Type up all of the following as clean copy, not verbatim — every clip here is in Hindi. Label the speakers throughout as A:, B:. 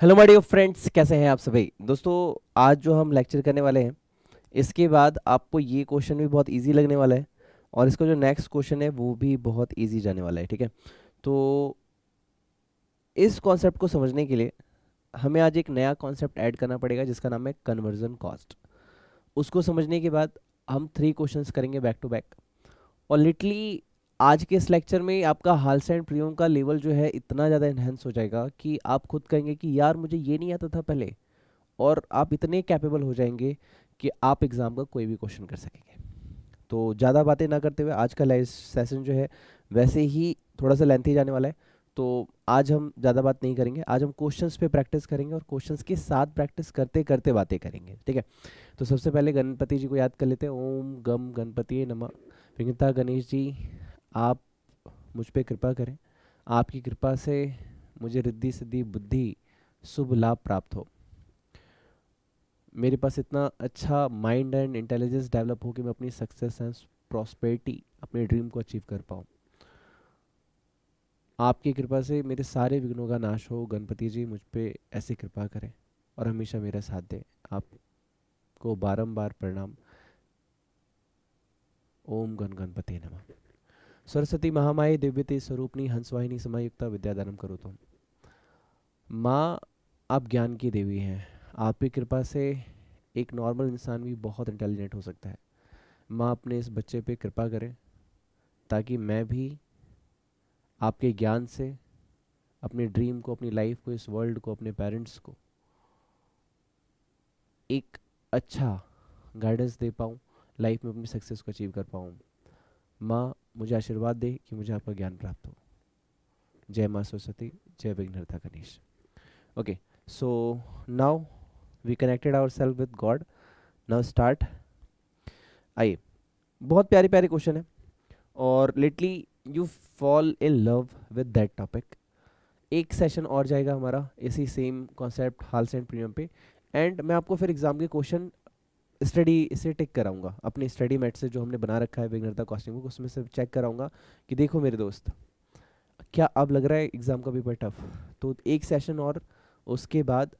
A: हेलो माय डियर फ्रेंड्स, कैसे हैं आप सभी दोस्तों। आज जो हम लेक्चर करने वाले हैं, इसके बाद आपको ये क्वेश्चन भी बहुत इजी लगने वाला है और इसका जो नेक्स्ट क्वेश्चन है वो भी बहुत इजी जाने वाला है। ठीक है, तो इस कॉन्सेप्ट को समझने के लिए हमें आज एक नया कॉन्सेप्ट ऐड करना पड़ेगा जिसका नाम है कन्वर्जन कॉस्ट। उसको समझने के बाद हम 3 क्वेश्चंस करेंगे बैक टू बैक। और लिटरली आज के इस लेक्चर में आपका हालसा एंड प्रियों का लेवल जो है इतना ज़्यादा इन्हेंस हो जाएगा कि आप खुद कहेंगे कि यार मुझे ये नहीं आता था पहले, और आप इतने कैपेबल हो जाएंगे कि आप एग्ज़ाम का कोई भी क्वेश्चन कर सकेंगे। तो ज़्यादा बातें ना करते हुए आज का लाइव सेशन जो है वैसे ही थोड़ा सा लेंथी जाने वाला है, तो आज हम ज़्यादा बात नहीं करेंगे। आज हम क्वेश्चंस पे प्रैक्टिस करेंगे और क्वेश्चंस के साथ प्रैक्टिस करते करते बातें करेंगे। ठीक है, तो सबसे पहले गणपति जी को याद कर लेते हैं। ओम गम गणपति नमः। विघ्नता गणेश जी, आप मुझ पे कृपा करें। आपकी कृपा से मुझे रिद्धि सिद्धि बुद्धि शुभ लाभ प्राप्त हो। मेरे पास इतना अच्छा माइंड एंड इंटेलिजेंस डेवलप हो कि मैं अपनी सक्सेस एंड प्रॉस्पेरिटी, अपने ड्रीम को अचीव कर पाऊँ। आपकी कृपा से मेरे सारे विघ्नों का नाश हो। गणपति जी मुझ पे ऐसी कृपा करें और हमेशा मेरा साथ दें। आपको बारंबार प्रणाम। ओम गण गणपति नमः। सरस्वती महामाई दिव्यते स्वरूपनी हंसवाहिनी समायुक्ता विद्यादानम करो तुम। माँ, आप ज्ञान की देवी हैं। आपकी कृपा से एक नॉर्मल इंसान भी बहुत इंटेलिजेंट हो सकता है। माँ, अपने इस बच्चे पे कृपा करें ताकि मैं भी आपके ज्ञान से अपने ड्रीम को, अपनी लाइफ को, इस वर्ल्ड को, अपने पेरेंट्स को एक अच्छा गाइडेंस दे पाऊँ, लाइफ में अपनी सक्सेस को अचीव कर पाऊँ। माँ, मुझे आशीर्वाद दे कि मुझे आपका ज्ञान प्राप्त हो। जय माँ सरस्वती, जय विघ्नहर्ता Ganesh. Okay, so now we connected our self with God. Now start. आइए, बहुत प्यारे प्यारे क्वेश्चन है और literally you fall in love with that topic. एक सेशन और जाएगा हमारा इसी same concept hall and premium पे, एंड मैं आपको फिर एग्जाम के क्वेश्चन स्टडी से टिक कराऊंगा अपनी स्टडी मेट से, जो हमने बना रखा है विघ्नहर्ता कॉस्टिंग बुक, उसमें से चेक कराऊंगा कि देखो मेरे दोस्त, क्या अब लग रहा है एग्जाम का पेपर टफ। तो एक सेशन और, उसके बाद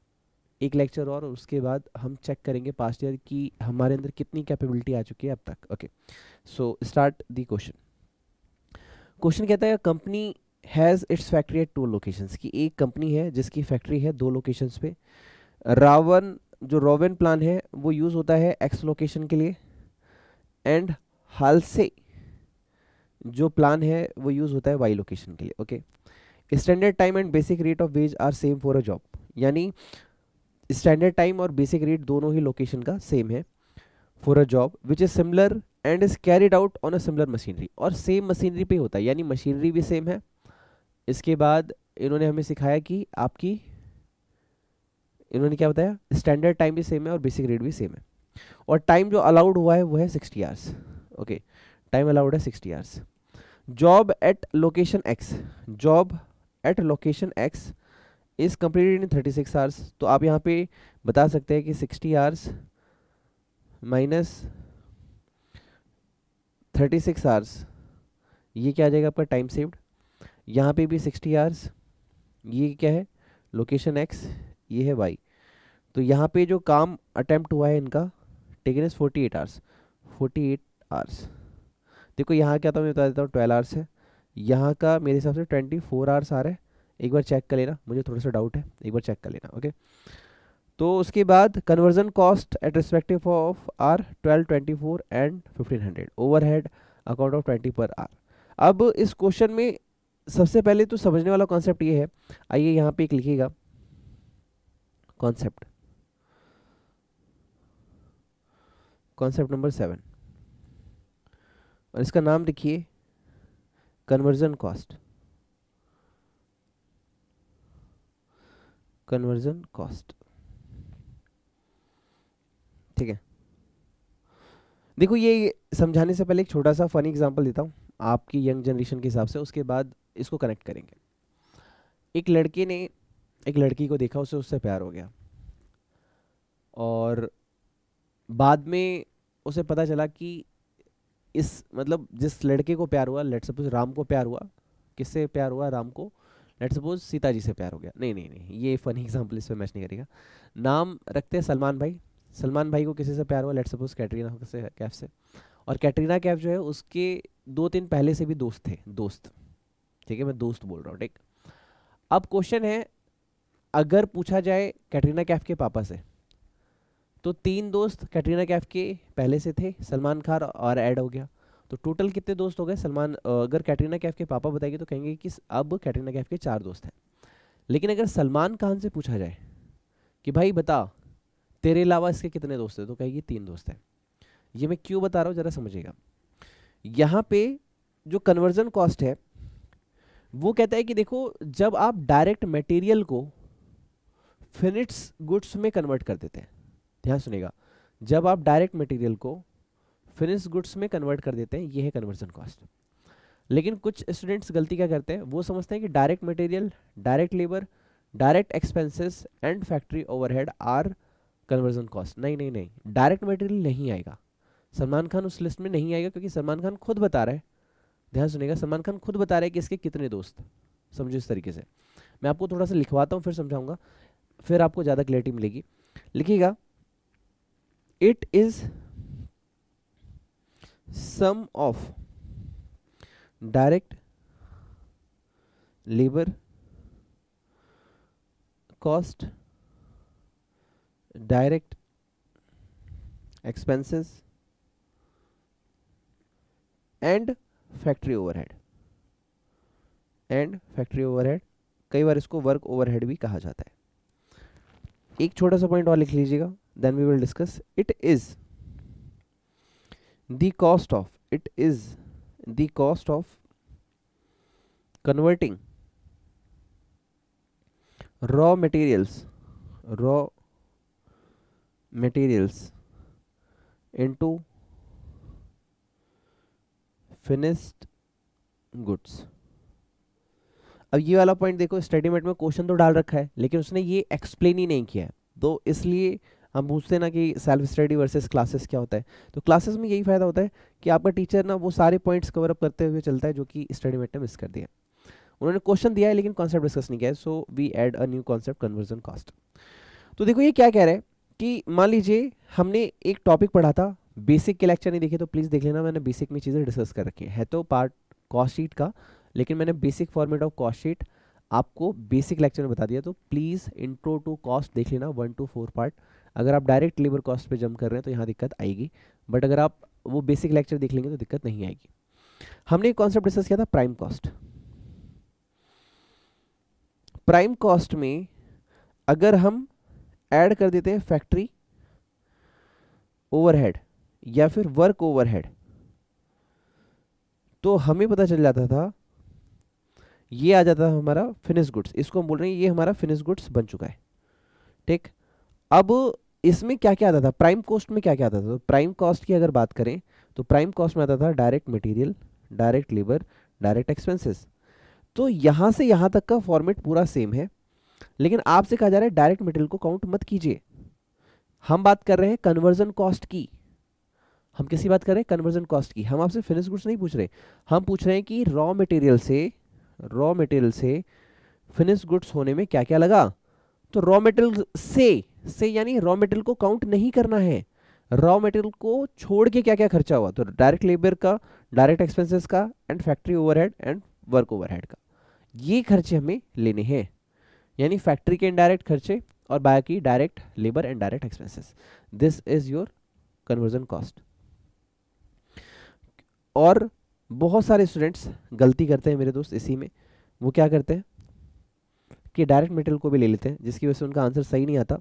A: एक लेक्चर और उसके बाद हम चेक करेंगे पास्ट ईयर की हमारे अंदर कितनी कैपेबिलिटी आ चुकी है अब तक। Okay, so start the question. Question कहता है company has its factory eight 2 locations, की एक कंपनी है जिसकी फैक्ट्री है 2 लोकेशंस पे। रावण जो रोवन प्लान है वो यूज़ होता है एक्स लोकेशन के लिए, एंड हालसे जो प्लान है वो यूज़ होता है वाई लोकेशन के लिए। Okay, standard time and basic rate of wage are same for a job, यानी स्टैंडर्ड टाइम और बेसिक रेट दोनों ही लोकेशन का सेम है for a job which is similar and is carried out on a similar machinery, और सेम मशीनरी पे होता है, यानी मशीनरी भी सेम है। इसके बाद इन्होंने हमें सिखाया कि आपकी, इन्होंने क्या बताया, स्टैंडर्ड टाइम भी सेम है और बेसिक रेट भी सेम है, और टाइम जो अलाउड हुआ है वो है 60 आवर्स। ओके, टाइम अलाउड है 60 hours. Job eight location x, job eight location x is completed in 36 hours. तो आप यहाँ पे बता सकते हैं कि 60 आवर्स माइनस 36 आवर्स, ये क्या आ जाएगा आपका टाइम सेव्ड। यहाँ पे भी 60 आवर्स, ये क्या है लोकेशन एक्स, ये है वाई। तो यहाँ पे जो काम अटेम्प्ट हुआ है इनका टेकन इज 48 आवर्स, 48 आवर्स। देखो यहाँ क्या था, मैं बता देता हूँ, 12 आवर्स है। यहाँ का मेरे हिसाब से 24 आवर्स आ रहा है। एक बार चेक कर लेना, मुझे थोड़ा सा डाउट है, एक बार चेक कर लेना। ओके, तो उसके बाद conversion cost at respective of R 12, 24 and 1500, overhead account of 20 per are. अब इस क्वेश्चन में सबसे पहले तो समझने वाला कॉन्सेप्ट ये है, आइए यहाँ पे एक लिखिएगा कॉन्सेप्ट, कॉन्सेप्ट नंबर 7, और इसका नाम लिखिए कन्वर्जन कॉस्ट। कन्वर्जन कॉस्ट, ठीक है। देखो ये समझाने से पहले एक छोटा सा फनी एग्जांपल देता हूँ आपकी यंग जनरेशन के हिसाब से, उसके बाद इसको कनेक्ट करेंगे। एक लड़के ने एक लड़की को देखा, उसे उससे प्यार हो गया, और बाद में उसे पता चला कि इस मतलब जिस लड़के को प्यार हुआ, लेट्स सपोज राम को प्यार हुआ, किससे प्यार हुआ, राम को, लेट्स सपोज सीता जी से प्यार हो गया, नहीं नहीं नहीं, ये फनी एग्जांपल इस पे मैच नहीं करेगा। नाम रखते हैं सलमान भाई, सलमान भाई को किसी से प्यार हुआ, लेट्स सपोज कैटरीना से कैफ से, और कैटरीना कैफ जो है उसके 2 दिन पहले से भी दोस्त थे, दोस्त, ठीक है, मैं दोस्त बोल रहा हूँ, ठीक। अब क्वेश्चन है, अगर पूछा जाए कैटरीना कैफ के पापा से, तो 3 दोस्त कैटरीना कैफ के पहले से थे, सलमान खान और ऐड हो गया, तो टोटल कितने दोस्त हो गए सलमान, अगर कैटरीना कैफ के पापा बताएंगे तो कहेंगे कि अब कैटरीना कैफ के 4 दोस्त हैं। लेकिन अगर सलमान खान से पूछा जाए कि भाई बता तेरे अलावा इसके कितने दोस्त हैं, तो कहेगी 3 दोस्त हैं। ये मैं क्यों बता रहा हूँ जरा समझिएगा। यहाँ पे जो कन्वर्जन कॉस्ट है वो कहता है कि देखो, जब आप डायरेक्ट मटेरियल को फिनिश्ड गुड्स में कन्वर्ट कर देते हैं, ध्यान सुनेगा, जब आप डायरेक्ट मटेरियल को फिनिश्ड गुड्स में कन्वर्ट कर देते हैं, ये है कन्वर्जन कॉस्ट। लेकिन कुछ स्टूडेंट्स गलती क्या करते हैं, वो समझते हैं कि direct material, direct labour, direct expenses and factory overhead are conversion cost. नहीं नहीं नहीं, डायरेक्ट मटेरियल नहीं आएगा, सलमान खान उस लिस्ट में नहीं आएगा, क्योंकि सलमान खान खुद बता रहा है, ध्यान सुनेगा, सलमान खान खुद बता रहा है कि इसके कितने दोस्त, समझो इस तरीके से। मैं आपको थोड़ा सा लिखवाता हूँ फिर समझाऊंगा, फिर आपको ज़्यादा क्लैरिटी मिलेगी। लिखिएगा, it is sum of direct labour cost, direct expenses and factory overhead, and factory overhead, कई बार इसको वर्क ओवरहेड भी कहा जाता है। एक छोटा सा पॉइंट और लिख लीजिएगा, then we will discuss. It is the cost of, it is the cost of converting raw materials, raw materials into finished goods. अब ये वाला पॉइंट देखो, स्टेटमेंट में क्वेश्चन तो डाल रखा है लेकिन उसने ये एक्सप्लेन ही नहीं किया है, तो इसलिए हम पूछते हैं ना कि सेल्फ स्टडी वर्सेस क्लासेस क्या होता है। तो क्लासेस में यही फायदा होता है कि आपका टीचर ना वो सारे पॉइंट्स कवर अप करते हुए चलता है जो कि स्टडी में मिस कर दिया। उन्होंने क्वेश्चन दिया है लेकिन कॉन्सेप्ट डिस्कस नहीं किया है, so we add a new concept, conversion cost. तो देखो ये क्या कह रहा है कि मान लीजिए हमने एक टॉपिक पढ़ा था, बेसिक के लेक्चर नहीं देखे तो प्लीज़ देख लेना, मैंने बेसिक में चीज़ें डिस्कस कर रखी है तो पार्ट कॉस्ट शीट का, लेकिन मैंने basic format of cost sheet आपको बेसिक लेक्चर में बता दिया, तो प्लीज़ इंट्रो टू कॉस्ट देख लेना 1 to 4 पार्ट। अगर आप डायरेक्ट लेबर कॉस्ट पे जंप कर रहे हैं तो यहाँ दिक्कत आएगी, बट अगर आप वो बेसिक लेक्चर देख लेंगे तो दिक्कत नहीं आएगी। हमने एक कॉन्सेप्ट डिस्कस किया था प्राइम कॉस्ट। प्राइम कॉस्ट में अगर हम ऐड कर देते हैं फैक्ट्री ओवरहेड या फिर वर्क ओवरहेड, तो हमें पता चल जाता था, ये आ जाता है हमारा फिनिश गुड्स, इसको हम बोल रहे हैं ये हमारा फिनिश गुड्स बन चुका है, ठीक। अब इसमें क्या क्या आता था, प्राइम कॉस्ट में क्या क्या आता था, तो प्राइम कॉस्ट की अगर बात करें तो प्राइम कॉस्ट में आता था direct material, direct labour, direct expenses. तो यहाँ से यहाँ तक का फॉर्मेट पूरा सेम है, लेकिन आपसे कहा जा रहा है डायरेक्ट मटेरियल को काउंट मत कीजिए। हम बात कर रहे हैं कन्वर्जन कॉस्ट की, हम किसी बात कर रहे हैं कन्वर्जन कॉस्ट की, हम आपसे फिनिश गुड्स नहीं पूछ रहे, हम पूछ रहे हैं कि रॉ मटेरियल से फिनिश गुड्स होने में क्या क्या लगा। तो रॉ मटेरियल से यानी रॉ मटेरियल को काउंट नहीं करना है, रॉ मटेरियल को छोड़ के क्या क्या खर्चा हुआ, तो डायरेक्ट लेबर का, डायरेक्ट एक्सपेंसेस का, and factory overhead and work overhead का, ये खर्चे हमें लेने हैं, यानी फैक्ट्री के इनडायरेक्ट खर्चे और बाकी direct labour and direct expenses. This is your conversion cost. और बहुत सारे स्टूडेंट्स गलती करते हैं मेरे दोस्त इसी में, वो क्या करते हैं कि डायरेक्ट मटेरियल को भी ले लेते हैं, जिसकी वजह से उनका आंसर सही नहीं आता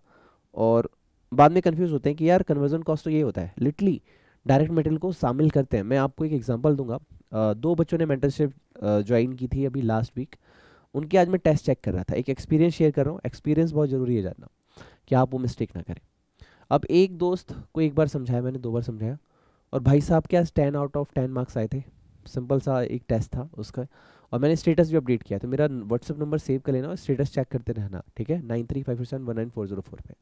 A: और बाद में कंफ्यूज होते हैं कि यार कन्वर्जन कॉस्ट तो ये होता है, लिटरली डायरेक्ट मटेरियल को शामिल करते हैं। मैं आपको एक एग्जांपल दूंगा, 2 बच्चों ने मेंटरशिप ज्वाइन की थी अभी लास्ट वीक, उनके आज मैं टेस्ट चेक कर रहा था, एक एक्सपीरियंस शेयर कर रहा हूँ, एक्सपीरियंस बहुत ज़रूरी है जानना कि आप वो मिस्टेक ना करें। अब एक दोस्त को एक बार समझाया मैंने, 2 बार समझाया, और भाई साहब के आज 10 out of 10 मार्क्स आए थे, सिंपल सा एक टेस्ट था उसका, और मैंने स्टेटस भी अपडेट किया, तो मेरा व्हाट्सअप नंबर सेव कर लेना और स्टेटस चेक करते रहना, ठीक है, 9357199404 पे।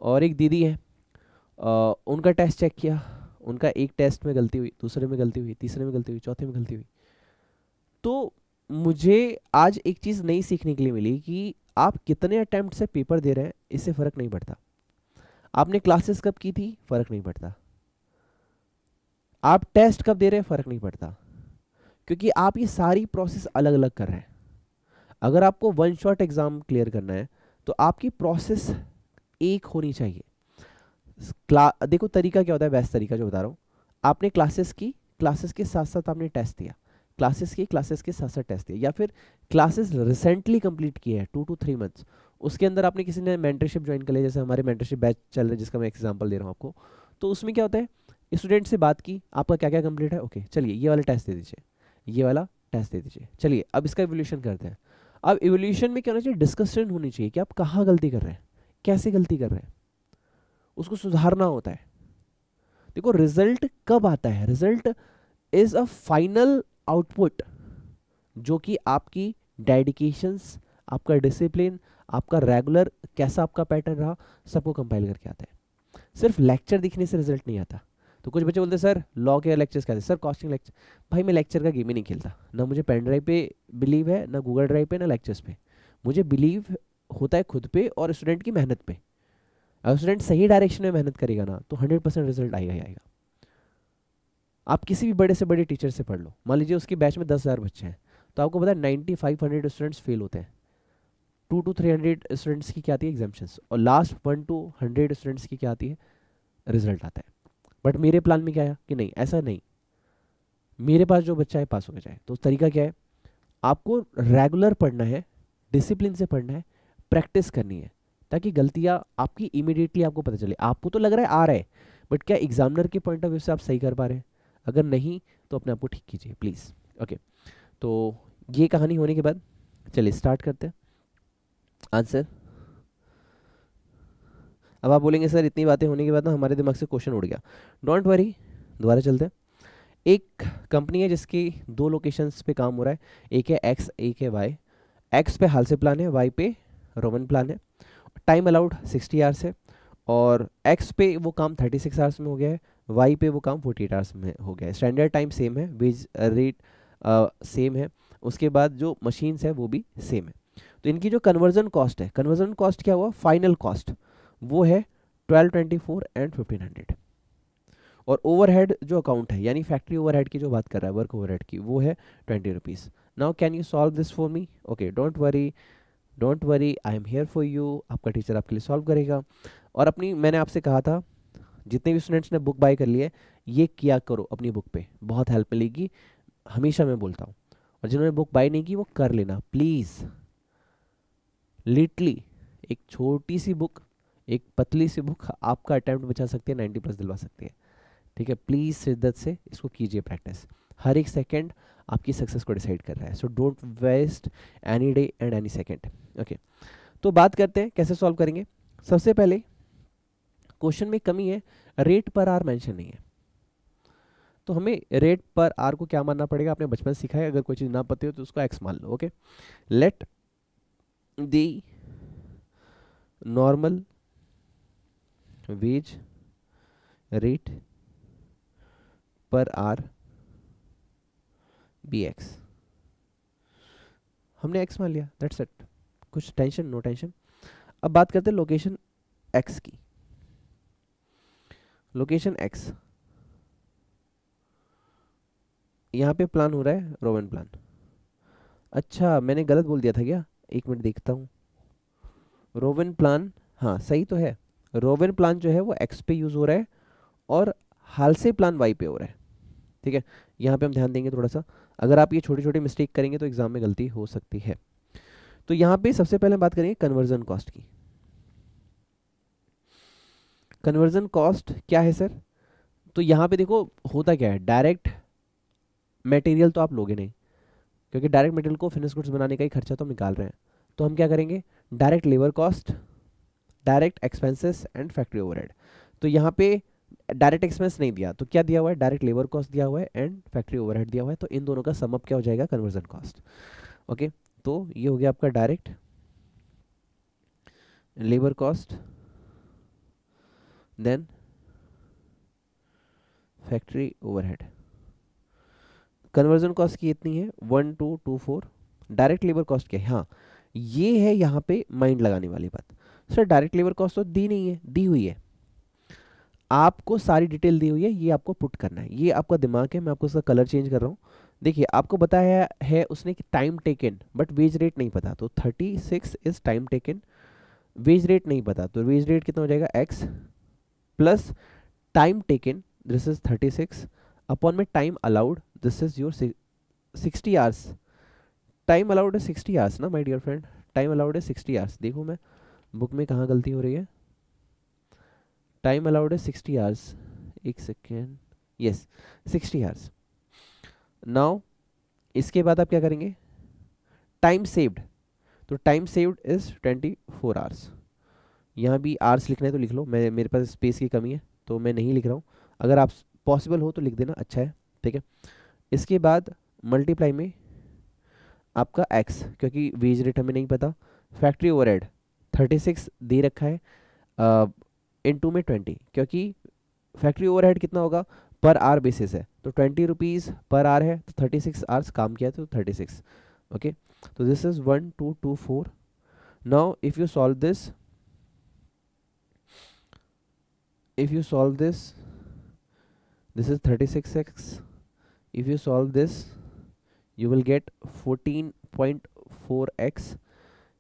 A: और एक दीदी है, उनका टेस्ट चेक किया, उनका एक टेस्ट में गलती हुई, दूसरे में गलती हुई, तीसरे में गलती हुई, चौथे में गलती हुई। तो मुझे आज एक चीज़ नई सीखने के लिए मिली कि आप कितने अटेम्प्ट से पेपर दे रहे हैं इससे फ़र्क नहीं पड़ता। आपने क्लासेस कब की थी, फ़र्क नहीं पड़ता। आप टेस्ट कब दे रहे हैं, फ़र्क नहीं पड़ता, क्योंकि आप ये सारी प्रोसेस अलग अलग कर रहे हैं। अगर आपको वन शॉट एग्ज़ाम क्लियर करना है तो आपकी प्रोसेस एक होनी चाहिए। देखो तरीका क्या होता है, बेस्ट तरीका जो बता रहा हूँ, आपने क्लासेस की, क्लासेस के साथ साथ आपने टेस्ट दिया, क्लासेस की, क्लासेस के साथ साथ टेस्ट दिया, या फिर क्लासेस रिसेंटली कंप्लीट किए हैं 2 to 3 मंथ्स, उसके अंदर आपने किसी ने मेंटरशिप ज्वाइन कर लिया, जैसे हमारे मेंटरशिप बैच चल रहे हैं जिसका मैं एग्जांपल दे रहा हूँ आपको। तो उसमें क्या होता है, स्टूडेंट से बात की, आपका क्या क्या कंप्लीट है, ओके चलिए ये वाला टेस्ट दे दीजिए, ये वाला टेस्ट दे दीजिए, चलिए अब इसका इवोल्यूशन करते हैं। अब इवोल्यूशन में क्या होना चाहिए, डिस्कशन होनी चाहिए कि आप कहाँ गलती कर रहे हैं, कैसे गलती कर रहे हैं, उसको सुधारना होता है। देखो रिजल्ट कब आता है, result is a final output जो कि आपकी डेडिकेशंस, आपका डिसिप्लिन, आपका रेगुलर कैसा आपका पैटर्न रहा, सबको कंपाइल करके आता है। सिर्फ लेक्चर दिखने से रिजल्ट नहीं आता। तो कुछ बच्चे बोलते हैं सर लॉ के लेक्चर्स क्या थे, सर कॉस्टिंग लेक्चर। भाई मैं लेक्चर का गेम ही नहीं खेलता, ना मुझे पेन ड्राइव पे बिलीव है, ना गूगल ड्राइव पे, ना लेक्चर्स पे। मुझे बिलीव होता है खुद पे और स्टूडेंट की मेहनत पे। अगर स्टूडेंट सही डायरेक्शन में मेहनत करेगा ना तो 100% रिजल्ट आएगा ही आएगा। आप किसी भी बड़े से बड़े टीचर से पढ़ लो, मान लीजिए उसकी बैच में 10,000 बच्चे हैं, तो आपको पता है 9500 स्टूडेंट्स फेल होते हैं, 2 to 300 स्टूडेंट्स की क्या आती है एग्जाम्पन्स, और लास्ट 1 to 100 स्टूडेंट्स की क्या आती है, रिजल्ट आता है। बट मेरे प्लान में क्या है कि नहीं, ऐसा नहीं, मेरे पास जो बच्चा है पास हो जाए। तो तरीका क्या है, आपको रेगुलर पढ़ना है, डिसिप्लिन से पढ़ना है, प्रैक्टिस करनी है, ताकि गलतियां आपकी इमीडिएटली आपको पता चले। आपको तो लग रहा है आ रहा है, बट क्या एग्जामिनर के पॉइंट ऑफ व्यू से आप सही कर पा रहे हैं, अगर नहीं तो अपने आप को ठीक कीजिए प्लीज़। ओके, तो ये कहानी होने के बाद चलिए स्टार्ट करते हैं आंसर। अब आप बोलेंगे सर इतनी बातें होने के बाद ना हमारे दिमाग से क्वेश्चन उड़ गया, डोंट वरी, दोबारा चलते हैं। एक कंपनी है जिसकी 2 लोकेशंस पे काम हो रहा है, एक है एक्स, एक है वाई। एक्स पे हाल से प्लान है, वाई पे रोमन प्लान है। टाइम अलाउड 60 आवर्स है, और एक्स पे वो काम 36 आवर्स में हो गया है, वाई पे वो काम 48 आवर्स में हो गया है। स्टैंडर्ड टाइम सेम है, वेज रेट सेम है, उसके बाद जो मशीन्स है वो भी सेम है। तो इनकी जो कन्वर्जन कॉस्ट है, कन्वर्जन कॉस्ट क्या हुआ, फाइनल कॉस्ट वो है 1224 एंड 1500। और ओवरहेड जो अकाउंट है, यानी फैक्ट्री ओवरहेड की जो बात कर रहा है, वर्क ओवरहेड की, वो है 20 rupees. Now can you solve this for me, okay don't worry, don't worry, I am here for you, आपका टीचर आपके लिए सॉल्व करेगा। और अपनी, मैंने आपसे कहा था जितने भी स्टूडेंट्स ने बुक बाय कर ली है, ये किया करो अपनी बुक पे, बहुत हेल्प मिलेगी, हमेशा मैं बोलता हूँ। और जिन्होंने बुक बाय नहीं की वो कर लेना प्लीज़, लिटली एक छोटी सी बुक, एक पतली सी बुक आपका अटेम्प्ट बचा सकती है, 90+ दिलवा सकती है। ठीक है, प्लीज़ शिद्दत से इसको कीजिए प्रैक्टिस, हर एक सेकंड आपकी सक्सेस को डिसाइड कर रहा है, so don't waste any day and any second. Okay, तो बात करते हैं कैसे सॉल्व करेंगे। सबसे पहले क्वेश्चन में कमी है, रेट पर आर मेंशन नहीं है, तो हमें रेट पर आर को क्या मानना पड़ेगा, आपने बचपन सीखा है, अगर कोई चीज़ ना पता हो तो उसको एक्स मान लो। Okay, let the normal wage rate per hour be X, हमने एक्स मान लिया, दैट्स इट, कुछ टेंशन, नो टेंशन। अब बात करते हैं लोकेशन एक्स की। लोकेशन एक्स, यहाँ पे प्लान हो रहा है रोवन प्लान। अच्छा मैंने गलत बोल दिया था क्या, एक मिनट देखता हूँ। रोवन प्लान, हाँ सही तो है, रोवन प्लान जो है वो एक्स पे यूज़ हो रहा है, और हाल से प्लान वाई पे हो रहा है। ठीक है, यहाँ पे हम ध्यान देंगे थोड़ा सा, अगर आप ये छोटी छोटी मिस्टेक करेंगे तो एग्जाम में गलती हो सकती है। तो यहाँ पे सबसे पहले बात करेंगे कन्वर्जन कॉस्ट की। कन्वर्जन कॉस्ट क्या है सर, तो यहाँ पे देखो होता क्या है, डायरेक्ट मटेरियल तो आप लोगे नहीं, क्योंकि डायरेक्ट मटेरियल को फिनिश गुड्स बनाने का ही खर्चा तो हम निकाल रहे हैं। तो हम क्या करेंगे, direct labour cost, direct expenses and factory overhead. तो यहाँ पे डायरेक्ट एक्सपेंस नहीं दिया, तो क्या दिया हुआ है, डायरेक्ट लेबर कॉस्ट दिया हुआ है एंड फैक्ट्री ओवरहेड दिया हुआ है, तो इन दोनों का सम अप क्या हो जाएगा, कन्वर्जन कॉस्ट। ओके, तो ये हो गया आपका direct labour cost, then factory overhead. Conversion cost की इतनी है 1224 डायरेक्ट लेबर कॉस्ट क्या है? हाँ, ये है यहाँ पे माइंड लगाने वाली बात। सर डायरेक्ट लेबर कॉस्ट तो दी नहीं है, दी हुई है, आपको सारी डिटेल दी हुई है, ये आपको पुट करना है, ये आपका दिमाग है, मैं आपको उसका कलर चेंज कर रहा हूँ। देखिए आपको बताया है उसने कि time taken, but wage rate नहीं पता, तो 36 is time taken, wage rate नहीं पता, तो वेज रेट कितना हो जाएगा x plus time taken, this is 36 upon में time allowed, this is your 60 hours. Time allowed है 60 आवर्स ना my dear friend, time allowed है 60 आवर्स। देखो मैं बुक में कहाँ गलती हो रही है, टाइम अलाउड है 60 आवर्स, एक सेकेंड, यस 60 आवर्स। नाउ इसके बाद आप क्या करेंगे, टाइम सेव्ड, तो टाइम सेव्ड इज 24 आवर्स। यहाँ भी आवर्स लिखना है तो लिख लो, मैं मेरे पास स्पेस की कमी है तो मैं नहीं लिख रहा हूँ, अगर आप पॉसिबल हो तो लिख देना, अच्छा है, ठीक है। इसके बाद मल्टीप्लाई में आपका x, क्योंकि वेज रेट हमें नहीं पता, फैक्ट्री ओवरहेड 36 दे रखा है, इनटू में 20, क्योंकि फैक्ट्री ओवरहेड कितना होगा, पर आवर बेसिस है, तो 20 रुपीज़ पर आवर है, तो 36 आवर्स काम किया तो 36, ओके। तो this is 1224। Now if you solve this, if you solve this, this is 36x, if you solve this you will get 14.4x,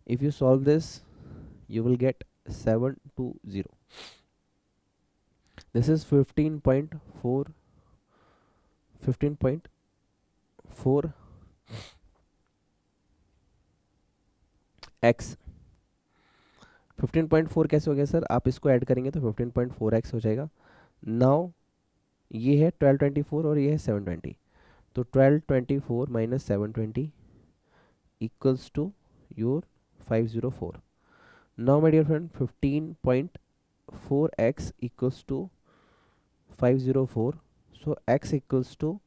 A: if you solve this you will get 720, this is 15.4 x। 15.4 कैसे हो गया सर, आप इसको ऐड करेंगे तो 15.4x हो जाएगा। नाउ ये है 1224 और ये है 720, तो 1224 minus 720 equals to your 504। Now my dear friend 15.4x equals to 504, so x equals to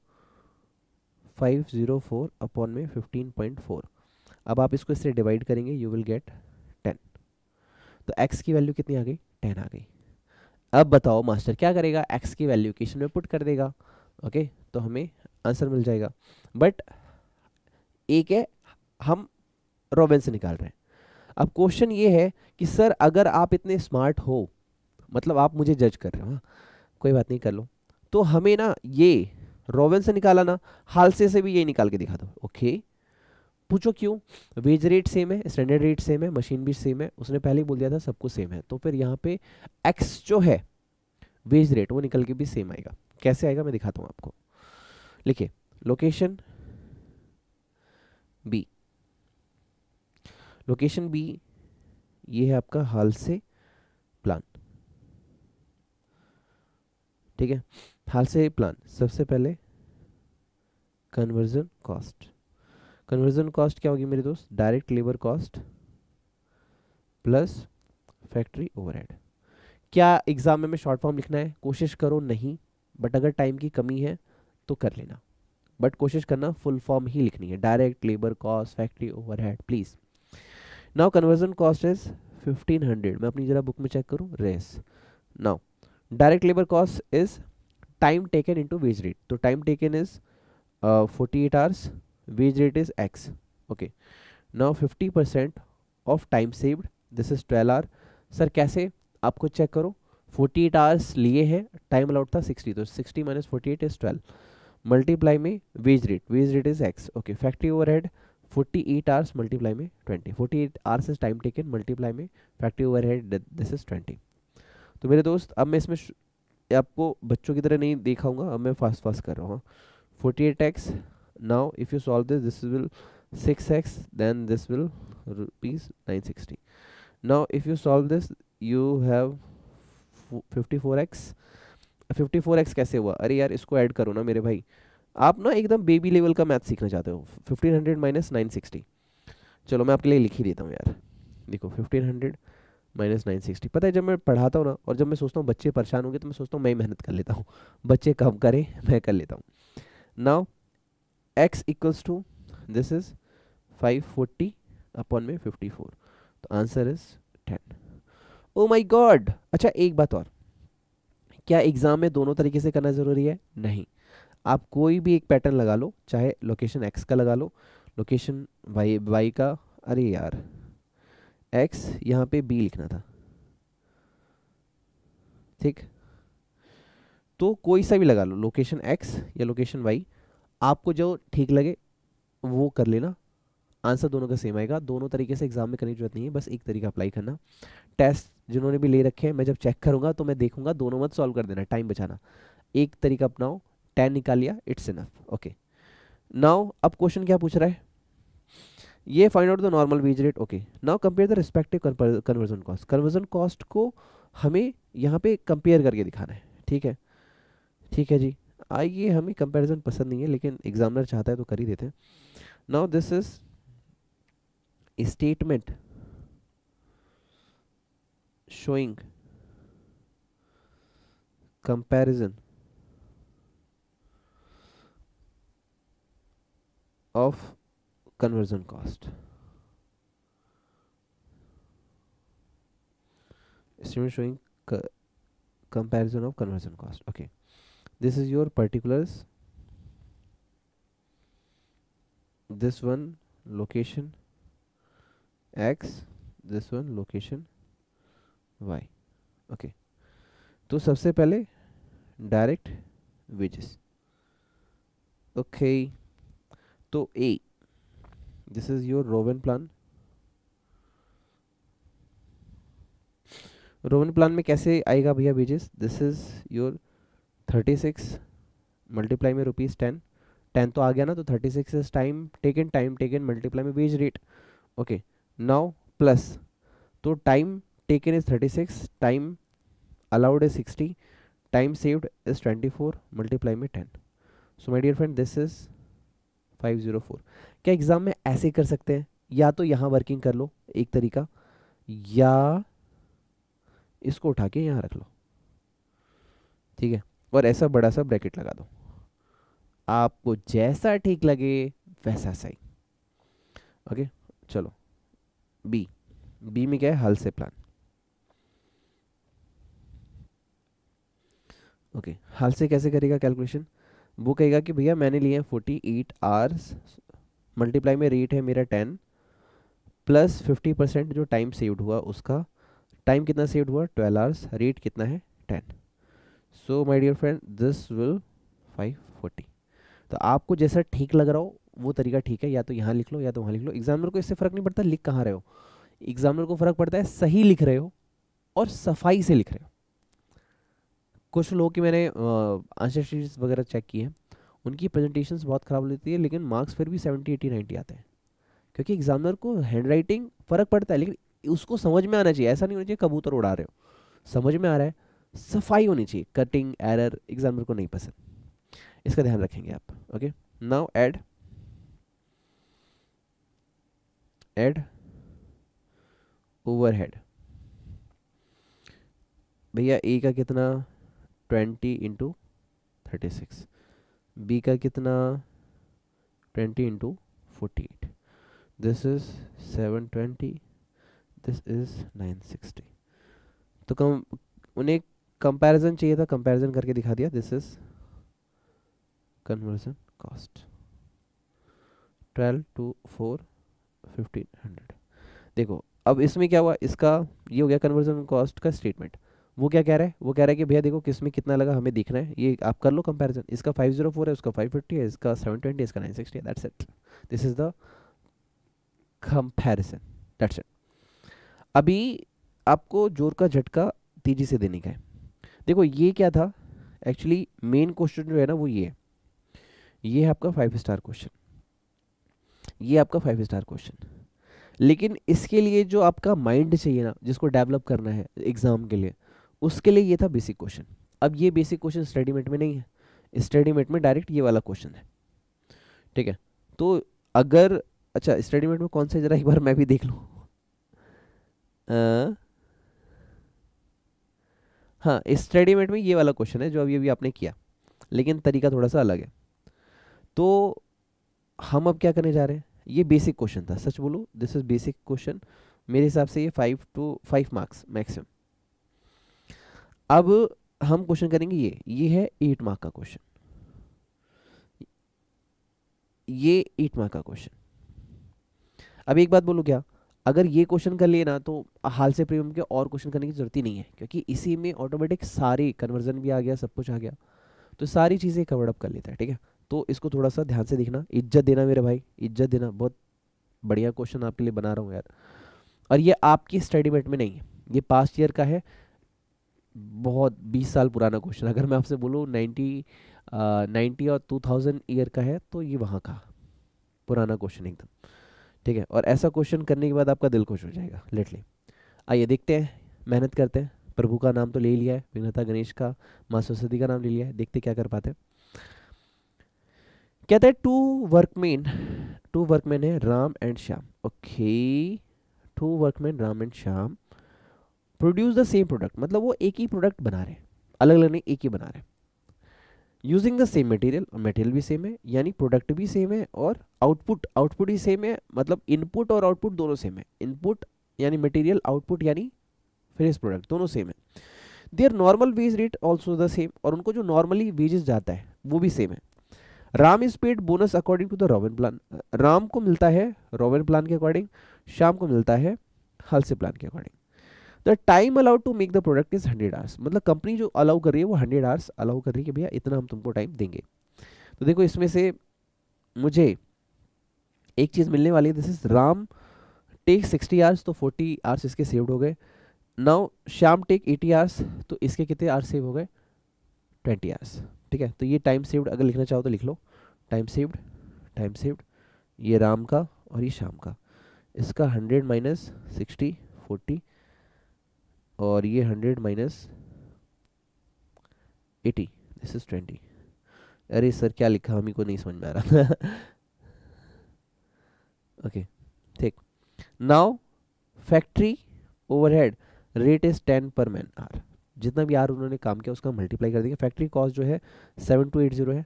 A: 504 upon में 15.4। अब आप इसको इससे डिवाइड करेंगे, यू विल गेट 10, तो x की वैल्यू कितनी आ गई, 10 आ गई। अब बताओ मास्टर क्या करेगा, x की वैल्यू इक्वेशन में पुट कर देगा, ओके, तो हमें आंसर मिल जाएगा। बट एक है हम रॉबिन से निकाल रहे हैं। अब क्वेश्चन ये है कि सर अगर आप इतने स्मार्ट हो, मतलब आप मुझे जज कर रहे हो, हाँ कोई बात नहीं कर लो, तो हमें ना ये रॉबिन से निकाला ना, हालसे से भी ये निकाल के दिखा दो, ओके। पूछो क्यों, वेज रेट सेम है, स्टैंडर्ड रेट सेम है, मशीन भी सेम है, उसने पहले ही बोल दिया था सब कुछ सेम है, तो फिर यहाँ पे एक्स जो है वेज रेट वो निकल के भी सेम आएगा। कैसे आएगा मैं दिखाता हूँ आपको, लिखिए लोकेशन बी, लोकेशन बी ये है आपका हाल से प्लान, ठीक है। हाल से प्लान, सबसे पहले कन्वर्जन कॉस्ट, कन्वर्जन कॉस्ट क्या होगी मेरे दोस्त, direct labour cost plus factory overhead. क्या एग्जाम में शॉर्ट फॉर्म लिखना है, कोशिश करो नहीं, बट अगर टाइम की कमी है तो कर लेना, बट कोशिश करना फुल फॉर्म ही लिखनी है, direct labour cost factory overhead please. Now conversion cost is 1500, मैं अपनी जरा बुक में चेक करूं, रेस। Now direct labour cost is time taken into wage rate, तो time taken is 48 hours, wage rate is x, okay। now 50% of time saved, this is 12 hour। Sir कैसे, आपको चेक करो, 48 आवर्स लिए हैं, टाइम अलाउड था 60, तो 60 माइनस 48 इज 12, मल्टीप्लाई में wage rate is x, okay. Factory overhead 48 hours multiply में 20, 48 hours is time taken multiply में फैक्ट्री ओवरहेड, दिस इज 20। तो मेरे दोस्त अब मैं इसमें आपको बच्चों की तरह नहीं दिखाऊंगा, अब मैं फास्ट कर रहा हूँ। 48x, now if you solve this, this will 6x, then this will rupees 960। now if you solve this you have 54x। 54x कैसे हुआ, अरे यार इसको ऐड करो ना मेरे भाई, आप ना एकदम बेबी लेवल का मैथ सीखना चाहते हो। 1500 माइनस 960, चलो मैं आपके लिए लिख ही देता हूँ यार, देखो 1500 माइनस 960। पता है जब मैं पढ़ाता हूँ ना, और जब मैं सोचता हूँ बच्चे परेशान होंगे, तो मैं सोचता हूँ मैं मेहनत कर लेता हूँ, बच्चे कम करें मैं कर लेता हूँ। Now x equals to this is 540 upon में 54, तो answer is 10। Oh my God, अच्छा एक बात और, क्या एग्जाम में दोनों तरीके से करना जरूरी है, नहीं, आप कोई भी एक पैटर्न लगा लो, चाहे लोकेशन x का लगा लो, लोकेशन वाई का, अरे यार एक्स यहाँ पे बी लिखना था, ठीक। तो कोई सा भी लगा लो, लोकेशन एक्स या लोकेशन वाई, आपको जो ठीक लगे वो कर लेना। आंसर दोनों का सेम आएगा, दोनों तरीके से एग्जाम में करने की जरूरत नहीं है, बस एक तरीका अप्लाई करना। टेस्ट जिन्होंने भी ले रखे हैं, मैं जब चेक करूंगा तो मैं देखूंगा, दोनों मत सॉल्व कर देना, टाइम बचाना। एक तरीका अपनाओ, 10 निकाल लिया, इट्स इनफ। ओके, नाउ अब क्वेश्चन क्या पूछ रहा है, ये find out the normal wage rate. Okay, now compare the respective conversion cost. Conversion cost को हमें यहाँ पे कंपेयर करके दिखाना है, ठीक है। ठीक है जी, आइए, हमें कंपैरिजन पसंद नहीं है लेकिन एग्जामिनर चाहता है तो कर ही देते हैं। Now this is statement showing comparison of conversion cost. Statement showing comparison of conversion cost. Okay, this is your particulars. This one location X, this one location Y. Okay, तो सबसे पहले डायरेक्ट वेजेस। ओके, तो a, this is your Rowan plan. Rowan plan में कैसे आएगा भैया wages, this is your 36 multiply में ₹10, 10 तो आ गया ना, तो 36 इज टाइम टेकन मल्टीप्लाई में wage rate. Okay, now plus, तो time taken is 36, time allowed is 60, time saved is 24 multiply में 10। So my dear friend, this is 504। क्या एग्जाम में ऐसे कर सकते हैं, या तो यहाँ वर्किंग कर लो एक तरीका, या इसको उठा के यहाँ रख लो, ठीक है, और ऐसा बड़ा सा ब्रैकेट लगा दो, आपको जैसा ठीक लगे वैसा सही। ओके, चलो बी, बी में क्या है, हल से प्लान। ओके, हल से कैसे करेगा कैलकुलेशन, वो कहेगा कि भैया मैंने लिए हैं 48 आवर्स, मल्टीप्लाई में रेट है मेरा 10, प्लस 50% जो टाइम सेव्ड हुआ उसका, टाइम कितना सेव्ड हुआ 12 आवर्स, रेट कितना है 10। So my dear friend, this will 540। तो आपको जैसा ठीक लग रहा हो वो तरीका ठीक है, या तो यहाँ लिख लो या तो वहाँ लिख लो, एग्जामिनर को इससे फर्क नहीं पड़ता लिख कहाँ रहे हो, एग्जामिनर को फर्क पड़ता है सही लिख रहे हो और सफाई से लिख रहे हो। कुछ लोगों की मैंने आंसर शीट्स वगैरह चेक की हैं, उनकी प्रेजेंटेशंस बहुत ख़राब होती है, लेकिन मार्क्स फिर भी 70 80 90 आते हैं, क्योंकि एग्जामिनर को हैंड राइटिंग फ़र्क पड़ता है, लेकिन उसको समझ में आना चाहिए, ऐसा नहीं होना चाहिए कबूतर उड़ा रहे हो, समझ में आ रहा है, सफाई होनी चाहिए, कटिंग एरर एग्जामिनर को नहीं पसंद, इसका ध्यान रखेंगे आप। Okay, now add overhead. भैया ए का कितना 20 इंटू 36, बी का कितना 20 into 48, this is 720, this is 960। तो कम उन्हें कंपैरिजन चाहिए था, कंपैरिजन करके दिखा दिया, this is conversion cost 12 to 4 1500। देखो अब इसमें क्या हुआ, इसका ये हो गया कन्वर्जन कॉस्ट का स्टेटमेंट। वो क्या कह रहा है, वो कह रहा है कि भैया देखो किस में कितना लगा हमें देखना है, ये आप कर लो कंपैरिजन, इसका 504 है, उसका 550 है, इसका 720 है, इसका 960 है, that's it, this is the comparison, that's it. अभी आपको जोर का झटका तेजी से देने का है। देखो ये क्या था, एक्चुअली मेन क्वेश्चन जो है ना वो ये है आपका 5 स्टार क्वेश्चन, ये आपका 5 स्टार क्वेश्चन, लेकिन इसके लिए जो आपका माइंड चाहिए ना, जिसको डेवलप करना है एग्जाम के लिए, उसके लिए ये था बेसिक क्वेश्चन। अब ये बेसिक क्वेश्चन स्टडीमेट में नहीं है, स्टडीमेट में डायरेक्ट ये वाला क्वेश्चन है, ठीक है। तो अगर अच्छा स्टडीमेट में कौन सा, जरा एक बार मैं भी देख लूँ, हाँ स्टडीमेट में ये वाला क्वेश्चन है जो अभी अभी आपने किया, लेकिन तरीका थोड़ा सा अलग है। तो हम अब क्या करने जा रहे हैं, ये बेसिक क्वेश्चन था, सच बोलो दिस इज बेसिक क्वेश्चन, मेरे हिसाब से ये 5 to 5 मार्क्स मैक्सिमम। अब हम क्वेश्चन करेंगे, ये है 8 मार्क का क्वेश्चन, ये 8 मार्क का क्वेश्चन, अब एक बात बोलूँ क्या, अगर ये क्वेश्चन कर लिए ना तो हाल से प्रीमियम के और क्वेश्चन करने की जरूरत ही नहीं है, क्योंकि इसी में ऑटोमेटिक सारी कन्वर्जन भी आ गया, सब कुछ आ गया, तो सारी चीज़ें कवर अप कर लेता है, ठीक है। तो इसको थोड़ा सा ध्यान से देखना, इज्जत देना मेरे भाई, इज्जत देना। बहुत बढ़िया क्वेश्चन आपके लिए बना रहा हूँ यार। और ये आपकी स्टडी मेट में नहीं है, ये पास्ट ईयर का है, बहुत 20 साल पुराना क्वेश्चन। अगर मैं आपसे बोलूँ 90 और 2000 ईयर का है तो ये वहाँ का पुराना क्वेश्चन एकदम, ठीक है। और ऐसा क्वेश्चन करने के बाद आपका दिल खुश हो जाएगा लिटरली। आइए देखते हैं, मेहनत करते हैं। प्रभु का नाम तो ले लिया है, विघ्नहर्ता गणेश का, माँ सरस्वती का नाम ले लिया है, देखते क्या कर पाते हैं। कहता है टू वर्कमैन है Ram and Shyam. Okay, two workman Ram and Shyam produce the same product, मतलब वो एक ही प्रोडक्ट बना रहे हैं, अलग अलग नहीं, एक ही बना रहे हैं। यूजिंग द सेम मटेरियल, और मटेरियल भी सेम है, यानी प्रोडक्ट भी सेम है, और आउटपुट ही सेम है, मतलब इनपुट और आउटपुट दोनों सेम है। इनपुट यानी मटेरियल, आउटपुट यानी फिनिश प्रोडक्ट, दोनों सेम है। There normal wage rate also the same, और उनको जो नॉर्मली वेजेस जाता है वो भी सेम है। Ram is paid bonus according to the Rowan plan, Ram को मिलता है रोबिन प्लान के अकॉर्डिंग, श्याम को मिलता है हल्से प्लान के according. The time allowed to make the product is 100 hours, मतलब कंपनी जो अलाउ कर रही है वो 100 आवर्स अलाउ कर रही है कि भैया इतना हम तुमको टाइम देंगे। तो देखो इसमें से मुझे एक चीज़ मिलने वाली है, this is Ram take 60 hours, तो 40 आवर्स इसके सेव्ड हो गए। नाउ श्याम टेक 80 आवर्स, तो इसके कितने आवर्स सेव हो गए, 20 आवर्स, ठीक है। तो ये टाइम सेव्ड अगर लिखना चाहो तो लिख लो, टाइम सेव्ड, ये राम का और ये श्याम का, इसका 100 माइनस 60 40, और ये 100 माइनस 80, दिस इज 20। अरे सर क्या लिखा, हम ही को नहीं समझ में आ रहा। ओके ठीक। Now factory overhead rate is 10 पर मैन आवर, जितना भी आर उन्होंने काम किया उसका मल्टीप्लाई कर देंगे। फैक्ट्री कॉस्ट जो है 7280 है,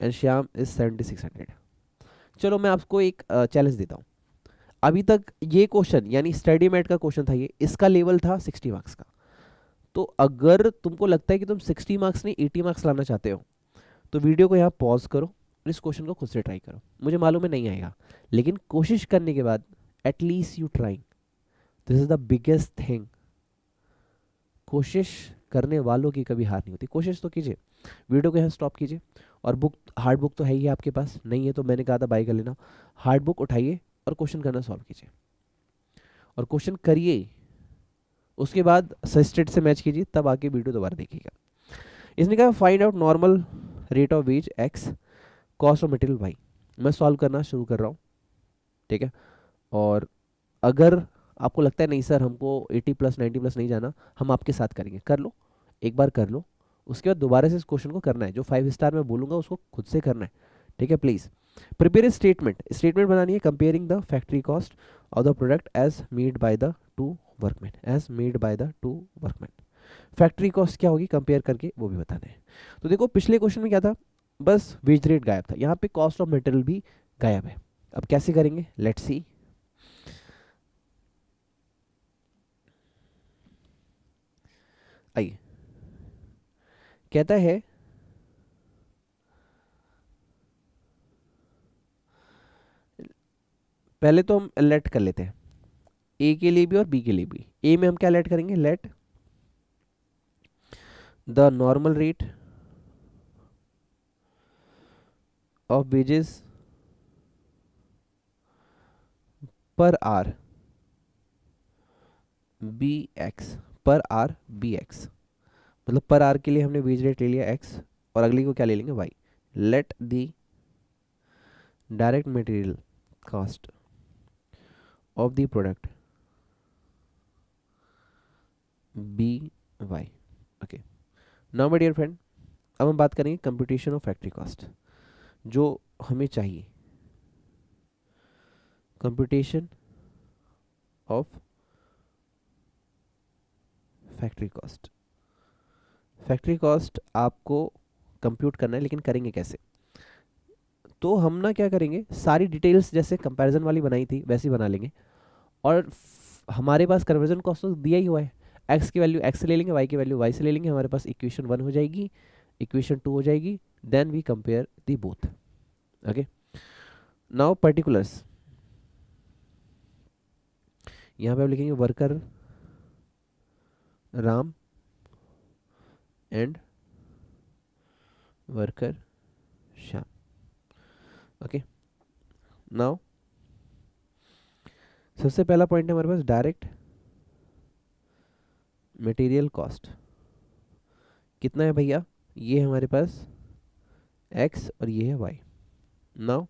A: एंड श्याम इज 7600। चलो मैं आपको एक चैलेंज देता हूँ। अभी तक ये क्वेश्चन यानी स्टडी मेट का क्वेश्चन था, ये इसका लेवल था 60 मार्क्स का। तो अगर तुमको लगता है कि तुम 60 मार्क्स नहीं 80 मार्क्स लाना चाहते हो, तो वीडियो को यहाँ पॉज करो और इस क्वेश्चन को खुद से ट्राई करो। मुझे मालूम है नहीं आएगा, लेकिन कोशिश करने के बाद at least you trying, this is the biggest thing. कोशिश करने वालों की कभी हार नहीं होती, कोशिश तो कीजिए। वीडियो को यहाँ स्टॉप कीजिए, और बुक, हार्ड बुक तो है ही आपके पास, नहीं है तो मैंने कहा था बाय कर लेना। हार्ड बुक उठाइए और क्वेश्चन करना सॉल्व कीजिए, और क्वेश्चन करिए, उसके बाद सस्टेट से मैच कीजिए, तब आके वीडियो दोबारा देखिएगा। इसने कहा find out normal rate of wage X, cost of material Y. मैं सॉल्व करना शुरू कर रहा हूँ, ठीक है। और अगर आपको लगता है नहीं सर हमको 80 प्लस 90 प्लस नहीं जाना, हम आपके साथ करेंगे, कर लो, एक बार कर लो, उसके बाद दोबारा से इस क्वेश्चन को करना है। जो 5 स्टार मैं बोलूँगा उसको खुद से करना है, ठीक है। प्लीज़ प्रिपेयर स्टेटमेंट बनानी है, comparing the factory cost of the product as made by the two workman, factory cost क्या होगी कंपेयर करके वो भी बताना है। तो देखो पिछले क्वेश्चन में क्या था, बस वेज रेट गायब था, यहाँ पे कॉस्ट ऑफ मटेरियल भी गायब है। अब कैसे करेंगे, लेट्स सी। आइए, कहता है पहले तो हम लेट कर लेते हैं, ए के लिए भी और बी के लिए भी। ए में हम क्या लेट करेंगे, late the normal rate of wages पर आर बी एक्स, पर आर बी एक्स, मतलब पर आर के लिए हमने वेज रेट ले लिया एक्स, और अगली को क्या ले लेंगे Y. Let the direct material cost of the product be Y. Okay, now my dear friend, अब हम बात करेंगे कंप्यूटेशन ऑफ फैक्ट्री कॉस्ट, जो हमें चाहिए, computation of factory cost. Factory cost आपको कंप्यूट करना है, लेकिन करेंगे कैसे। तो हम ना क्या करेंगे, सारी डिटेल्स जैसे कंपैरिजन वाली बनाई थी वैसी बना लेंगे, और हमारे पास कन्वर्जन कॉस्ट तो दिया ही हुआ है, एक्स की वैल्यू एक्स से ले लेंगे, वाई की वैल्यू वाई से ले लेंगे, हमारे पास इक्वेशन 1 हो जाएगी, इक्वेशन 2 हो जाएगी, then we compare the both. Okay, now particulars, यहाँ पे आप लिखेंगे worker Ram and worker Shyam. Okay, now सबसे पहला पॉइंट है हमारे पास डायरेक्ट मटेरियल कॉस्ट. कितना है भैया? ये हमारे पास x और ये है y. Now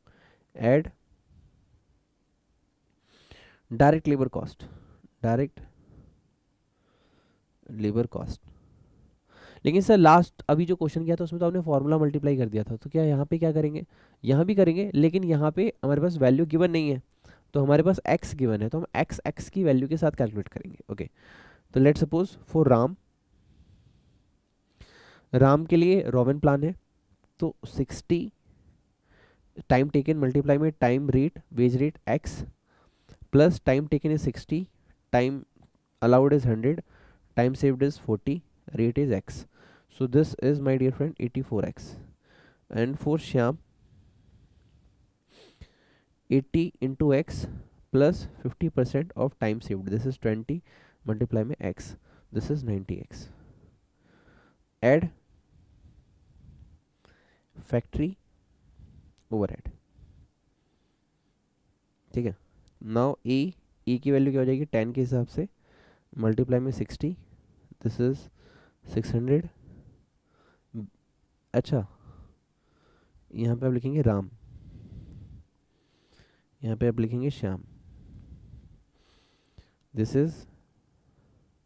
A: add direct labour cost. Direct labour cost. लेकिन सर लास्ट अभी जो क्वेश्चन किया था उसमें तो आपने फॉर्मूला मल्टीप्लाई कर दिया था, तो क्या यहाँ पे क्या करेंगे? यहाँ भी करेंगे, लेकिन यहाँ पे हमारे पास वैल्यू गिवन नहीं है, तो हमारे पास x गिवन है, तो हम x की वैल्यू के साथ कैलकुलेट करेंगे. ओके, तो लेट सपोज फॉर राम के लिए रोवन प्लान है, तो 60 टाइम टेकन मल्टीप्लाई में time rate wage rate x plus time taken is 60, time allowed is 100, time saved is 40, rate is x. So this is, my dear friend, 84x. And for Shyam, 80 into x plus 50% of time saved. This is 20 multiply में x. This is 90x. Add factory overhead. ठीक है. Now e की वैल्यू क्या हो जाएगी 10 के हिसाब से, मल्टीप्लाई में 60, दिस इज 600. अच्छा, यहाँ पे आप लिखेंगे राम, यहाँ पे आप लिखेंगे श्याम. दिस इज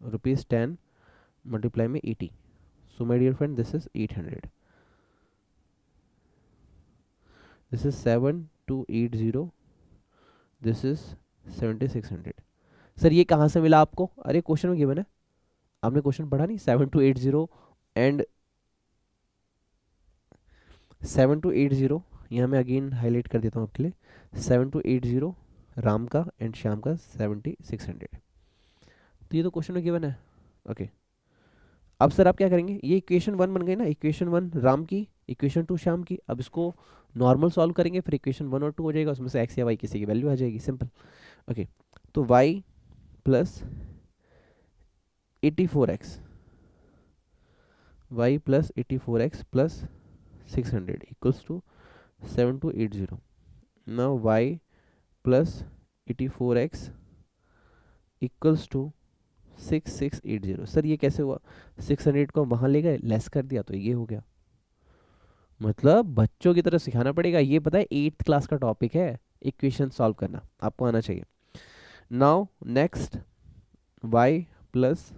A: ₹10 मल्टीप्लाई में 80. So my dear friend this is 800. This is 7280. This is 7600. Sir ये कहाँ से मिला आपको? अरे क्वेश्चन में गिवन है, आपने क्वेश्चन पढ़ा नहीं? 7280 एंड 7280, यहाँ मैं अगेन हाईलाइट कर देता हूँ आपके लिए. 7280 राम का एंड श्याम का 7600. तो ये तो क्वेश्चन में गिवन है. ओके, अब सर आप क्या करेंगे? ये इक्वेशन 1 बन गई ना, इक्वेशन 1 राम की, इक्वेशन 2 श्याम की. अब इसको नॉर्मल सॉल्व करेंगे, फिर इक्वेशन 1 और 2 हो जाएगा, उसमें से x या y किसी की वैल्यू आ जाएगी, सिंपल. ओके, तो y plus 84x, y plus 84x plus 600 equals to 7280. Now y plus 84x equals to 6680. Sir ये कैसे हुआ? 600 को वहाँ ले गए, लेस कर दिया, तो ये हो गया. मतलब बच्चों की तरह सिखाना पड़ेगा. ये पता है 8th क्लास का टॉपिक है, इक्वेशन सॉल्व करना आपको आना चाहिए. Now next, y plus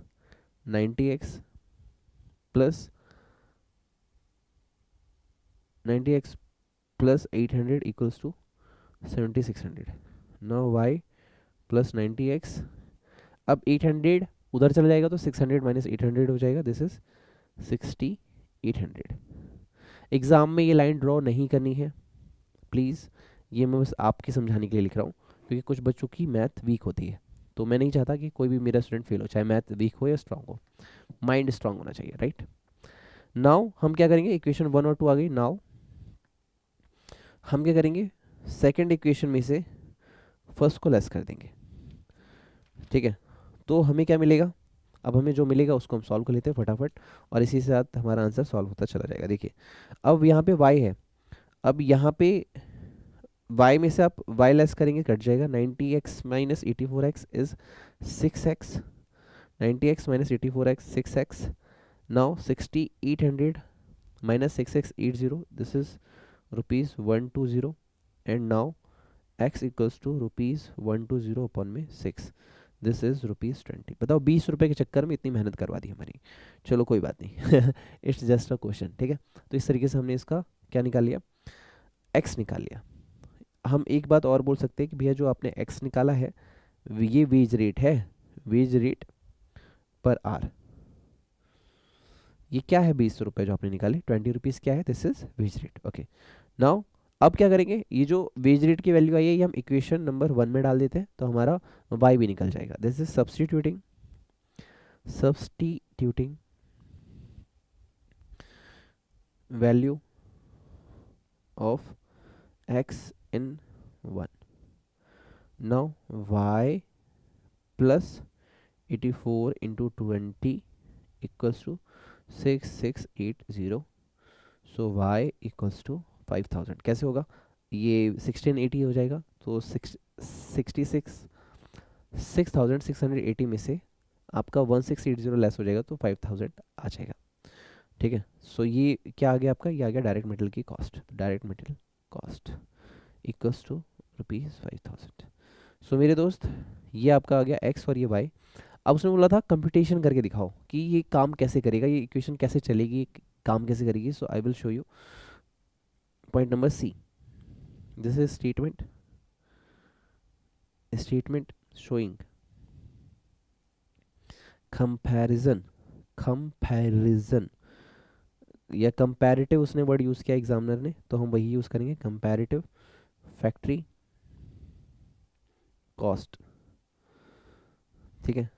A: 90x plus 90x plus 800 equals to 7600. Now y plus 90x, अब 800 उधर चला जाएगा तो 600 माइनस 800 हो जाएगा. This is 6800. एग्जाम में ये लाइन ड्रॉ नहीं करनी है प्लीज़, ये मैं बस आपके समझाने के लिए लिख रहा हूँ, क्योंकि कुछ बच्चों की मैथ वीक होती है, तो मैं नहीं चाहता कि कोई भी मेरा स्टूडेंट फेल हो, चाहे मैथ वीक हो या स्ट्रांग हो. माइंड स्ट्रांग होना चाहिए, राइट. नाउ हम क्या करेंगे? इक्वेशन 1 और 2 आ गई. नाउ हम क्या करेंगे? सेकंड इक्वेशन में से फर्स्ट को लेस कर देंगे. ठीक है, तो हमें क्या मिलेगा? अब हमें जो मिलेगा उसको हम सॉल्व कर लेते हैं फटाफट, और इसी के साथ हमारा आंसर सॉल्व होता चला जाएगा. देखिए, अब यहाँ पे y है, अब यहाँ पे y में से आप y लेस करेंगे, कट जाएगा. 90x minus 84x is 6x. 90x minus 84x 6x. Now 6800 minus 6680, this is ₹120, and now x equals to ₹120 upon में 6. This is ₹20. बताओ 20 रुपए के चक्कर में इतनी मेहनत करवा दी हमारी. चलो कोई बात नहीं, इट्स जस्ट अ क्वेश्चन. ठीक है, तो इस तरीके से हमने इसका क्या निकाल लिया? x निकाल लिया. हम एक बात और बोल सकते हैं कि भैया जो आपने x निकाला है ये वेज रेट है, वेज रेट पर आर. ये क्या है? 20 रुपए जो आपने निकाले, 20 रुपीज़ क्या है? This is veg rate. Okay, now अब क्या करेंगे? ये जो वेज रेट की वैल्यू आई है ये हम इक्वेशन नंबर 1 में डाल देते हैं, तो हमारा y भी निकल जाएगा. This is substituting value of x in 1. Now y plus 84 into 20 equals to 6680. So y equals to 5000. कैसे होगा? ये 1680 हो जाएगा, तो 6680 में से आपका 1680 लेस हो जाएगा, तो 5000 आ जाएगा. ठीक है. सो ये क्या आ गया आपका? ये आ गया डायरेक्ट मटेरियल की cost. Direct material cost equals to ₹5000. So मेरे दोस्त, ये आपका आ गया x और ये y. अब उसने बोला था कंप्यूटेशन करके दिखाओ कि ये काम कैसे करेगा, ये इक्वेशन कैसे चलेगी, काम कैसे करेगी. So I will show you. Point number C, this is statement showing comparison या कंपैरेटिव उसने वर्ड यूज किया एग्जामिनर ने, तो हम वही यूज करेंगे, कंपैरेटिव फैक्ट्री कॉस्ट. ठीक है.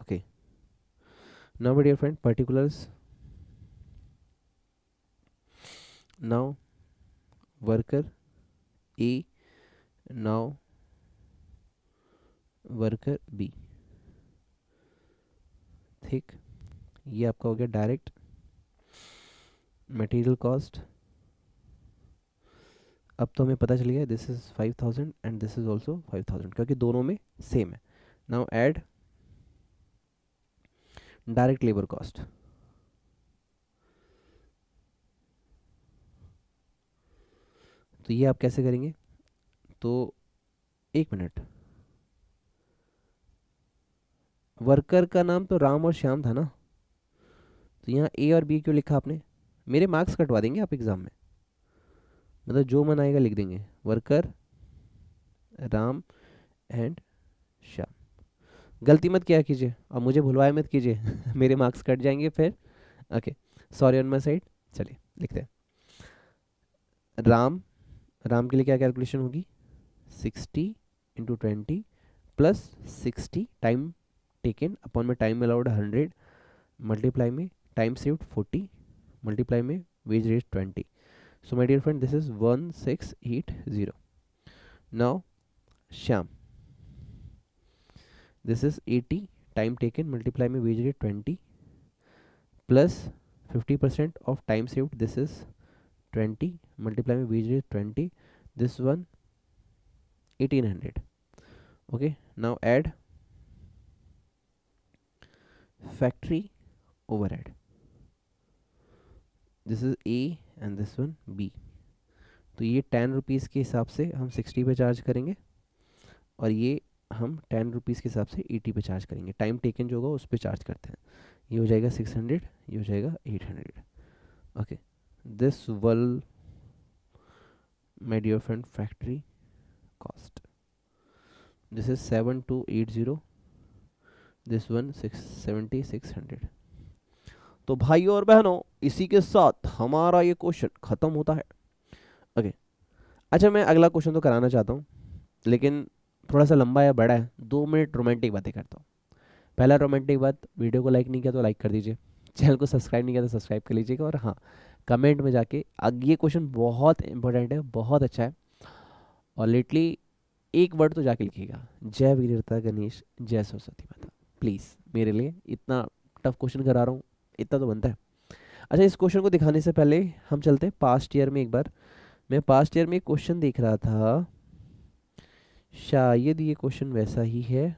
A: Okay. Now my dear friend, particulars. Now worker A, now worker B. ठीक. ये आपका हो गया डायरेक्ट मटेरियल कॉस्ट. अब तो हमें पता चल गया this is 5000 and this is also 5000, क्योंकि दोनों में सेम है. Now add direct labour cost. तो ये आप कैसे करेंगे? तो एक मिनट, वर्कर का नाम तो राम और श्याम था ना, तो यहाँ ए और बी क्यों लिखा आपने? मेरे मार्क्स कटवा देंगे आप एग्जाम में, मतलब जो मन आएगा लिख देंगे. Worker Ram and Shyam. गलती मत किया कीजिए और मुझे भुलवाया मत कीजिए मेरे मार्क्स कट जाएंगे फिर. Okay, sorry on my side. चलिए लिखते हैं. राम के लिए क्या कैलकुलेशन होगी? 60 into 20 plus 60 time taken upon में टाइम अलाउड 100 मल्टीप्लाई में टाइम सेव्ड 40 मल्टीप्लाई में wage rate 20. So my dear friend, this is 1680. Now Shyam, this is 80 time taken multiply में wage rate 20 plus 50% of time saved, this is 20 multiply में wage rate 20, this one 1800. okay, now add factory overhead. this is A and this one B. तो ये 10 रुपीज़ के हिसाब से हम 60 पे चार्ज करेंगे और ये हम 10 रुपीज़ के हिसाब से 80 पे चार्ज करेंगे. टाइम टेकन जो होगा उस पर चार्ज करते हैं. ये हो जाएगा 600, ये हो जाएगा 800. Okay, this will my dear friend factory cost. This is 7280, this one 600. तो भाई और बहनों, इसी के साथ हमारा ये क्वेश्चन ख़त्म होता है. ओके. अच्छा, मैं अगला क्वेश्चन तो कराना चाहता हूँ, लेकिन थोड़ा सा लंबा है, बड़ा है. 2 मिनट रोमांटिक बातें करता हूँ. पहला रोमांटिक बात, वीडियो को लाइक नहीं किया तो लाइक कर दीजिए, चैनल को सब्सक्राइब नहीं किया तो सब्सक्राइब कर लीजिएगा, और हाँ, कमेंट में जाके ये क्वेश्चन बहुत इंपॉर्टेंट है, बहुत अच्छा है, और लिटरली एक वर्ड तो जाके लिखिएगा, जय वीरता गणेश, जय सरस्वती माता. प्लीज़ मेरे लिए इतना टफ क्वेश्चन करा रहा हूँ, इतना तो बनता है. अच्छा, इस क्वेश्चन को दिखाने से पहले हम चलते हैं पास्ट ईयर में. एक बार मैं पास्ट ईयर में एक क्वेश्चन देख रहा था, शायद ये क्वेश्चन वैसा ही है.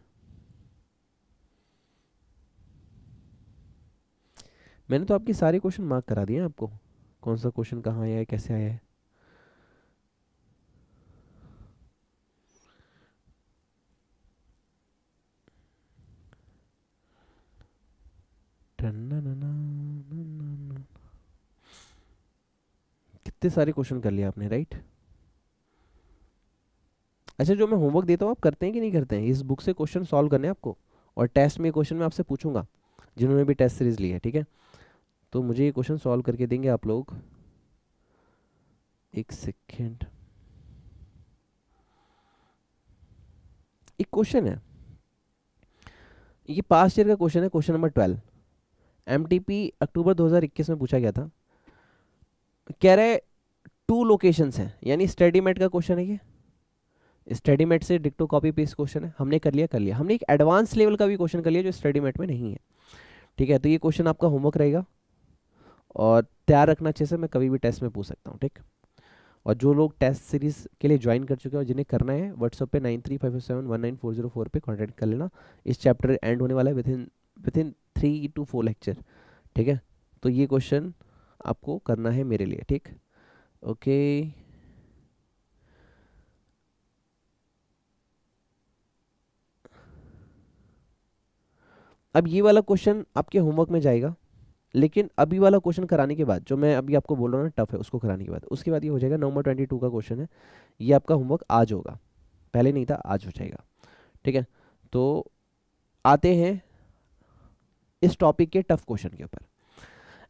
A: मैंने तो आपके सारे क्वेश्चन मार्क करा दिए आपको, कौन सा क्वेश्चन कहाँ आया है, कैसे आया है. कितने सारे क्वेश्चन कर लिए आपने, राइट? अच्छा, जो मैं होमवर्क देता हूँ आप करते हैं कि नहीं करते हैं? इस बुक से क्वेश्चन सॉल्व करने हैं आपको, और टेस्ट में क्वेश्चन मैं आपसे पूछूंगा, जिन्होंने भी टेस्ट सीरीज ली है. ठीक है, तो मुझे ये क्वेश्चन सॉल्व करके देंगे आप लोग. एक सेकेंड. एक क्वेश्चन है, ये पास्ट ईयर का क्वेश्चन है, क्वेश्चन नंबर 12. एमटीपी अक्टूबर 2021 में पूछा गया था. कह रहे 2 लोकेशंस हैं, यानी स्टडी मेट का क्वेश्चन है ये. स्टडी मेट से डिक्टो कॉपी पेस्ट क्वेश्चन है, हमने कर लिया। हमने एक एडवांस लेवल का भी क्वेश्चन कर लिया जो स्टडी मेट में नहीं है। ठीक है, तो ये क्वेश्चन आपका होमवर्क रहेगा और तैयार रखना अच्छे से, मैं कभी भी टेस्ट में पूछ सकता हूँ। ठीक, और जो लोग टेस्ट सीरीज के लिए ज्वाइन कर चुके हैं और जिन्हें करना है व्हाट्सएप पे 9357194004 पे कांटेक्ट कर लेना। इस चैप्टर एंड होने वाला है विद इन 3 to 4 लेक्चर। ठीक है, तो ये क्वेश्चन आपको करना है मेरे लिए। ठीक, ओके। अब ये वाला क्वेश्चन आपके होमवर्क में जाएगा, लेकिन अभी वाला क्वेश्चन कराने के बाद, जो मैं अभी आपको बोल रहा हूँ ना टफ है, उसको कराने के बाद, उसके बाद ये हो जाएगा। नवंबर 22 का क्वेश्चन है, ये आपका होमवर्क आज होगा, पहले नहीं था, आज हो जाएगा। ठीक है, तो आते हैं इस टॉपिक के टफ क्वेश्चन के ऊपर।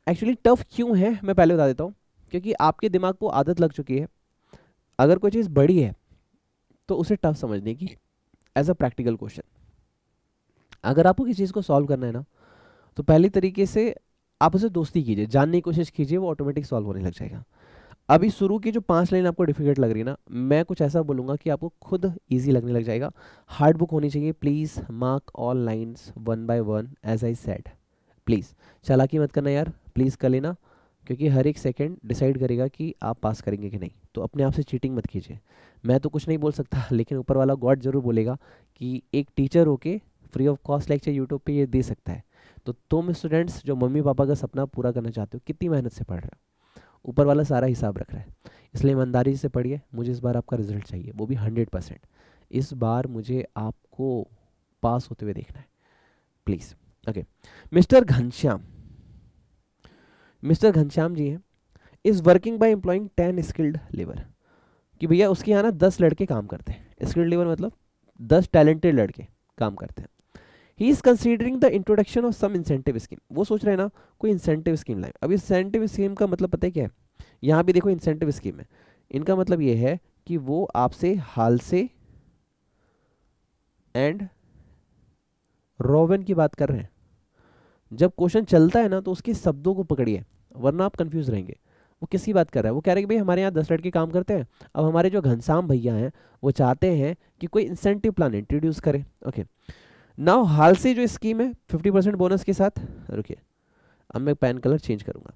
A: एक्चुअली टफ क्यों है मैं पहले बता देता हूँ, क्योंकि आपके दिमाग को आदत लग चुकी है अगर कोई चीज़ बड़ी है तो उसे टफ समझने की, एज अ प्रैक्टिकल क्वेश्चन। अगर आपको किसी चीज़ को सॉल्व करना है ना, तो पहले तरीके से आप उसे दोस्ती कीजिए, जानने की कोशिश कीजिए, वो ऑटोमेटिक सॉल्व होने लग जाएगा। अभी शुरू की जो 5 लाइन आपको डिफिकल्ट लग रही है ना, मैं कुछ ऐसा बोलूँगा कि आपको खुद इजी लगने लग जाएगा। हार्ड बुक होनी चाहिए, please mark all lines 1 by 1 as I said. Please चालाकी मत करना यार, प्लीज़ कर लेना, क्योंकि हर एक सेकंड डिसाइड करेगा कि आप पास करेंगे कि नहीं। तो अपने आप से चीटिंग मत कीजिए। मैं तो कुछ नहीं बोल सकता, लेकिन ऊपर वाला गॉड जरूर बोलेगा कि एक टीचर होके free of cost lecture YouTube पे ये दे सकता है। तो तुम स्टूडेंट्स जो मम्मी पापा का सपना पूरा करना चाहते हो, कितनी मेहनत से पढ़ रहे हो, ऊपर वाला सारा हिसाब रख रहा है। इसलिए ईमानदारी से पढ़िए। मुझे इस बार आपका रिजल्ट चाहिए, वो भी 100%। इस बार मुझे आपको पास होते हुए देखना है, please. Okay, mister Ghanshyam ji हैं, is working bye employing 10 skilled labour. कि भैया उसके यहाँ ना 10 लड़के काम करते हैं। स्किल्ड लेबर मतलब 10 टैलेंटेड लड़के काम करते हैं। He is considering the introduction of some incentive scheme. वो सोच रहे हैं ना कोई इंसेंटिव स्कीम लाए। अब इंसेंटिव स्कीम का मतलब पता है क्या है? यहाँ भी देखो इंसेंटिव स्कीम है, इनका मतलब ये है कि वो आपसे हाल से एंड रोवन की बात कर रहे हैं। जब क्वेश्चन चलता है ना तो उसके शब्दों को पकड़िए, वरना आप कंफ्यूज रहेंगे। वो किसकी बात कर रहा है? वो कह रहे हैं कि भाई हमारे यहाँ 10 लड़के काम करते हैं, अब हमारे जो घनश्याम भैया हैं वो चाहते हैं कि कोई इंसेंटिव प्लान इंट्रोड्यूस करें। ओके, नाउ हाल से जो स्कीम है 50% बोनस के साथ, रुकिए अब मैं पेन कलर चेंज करूंगा।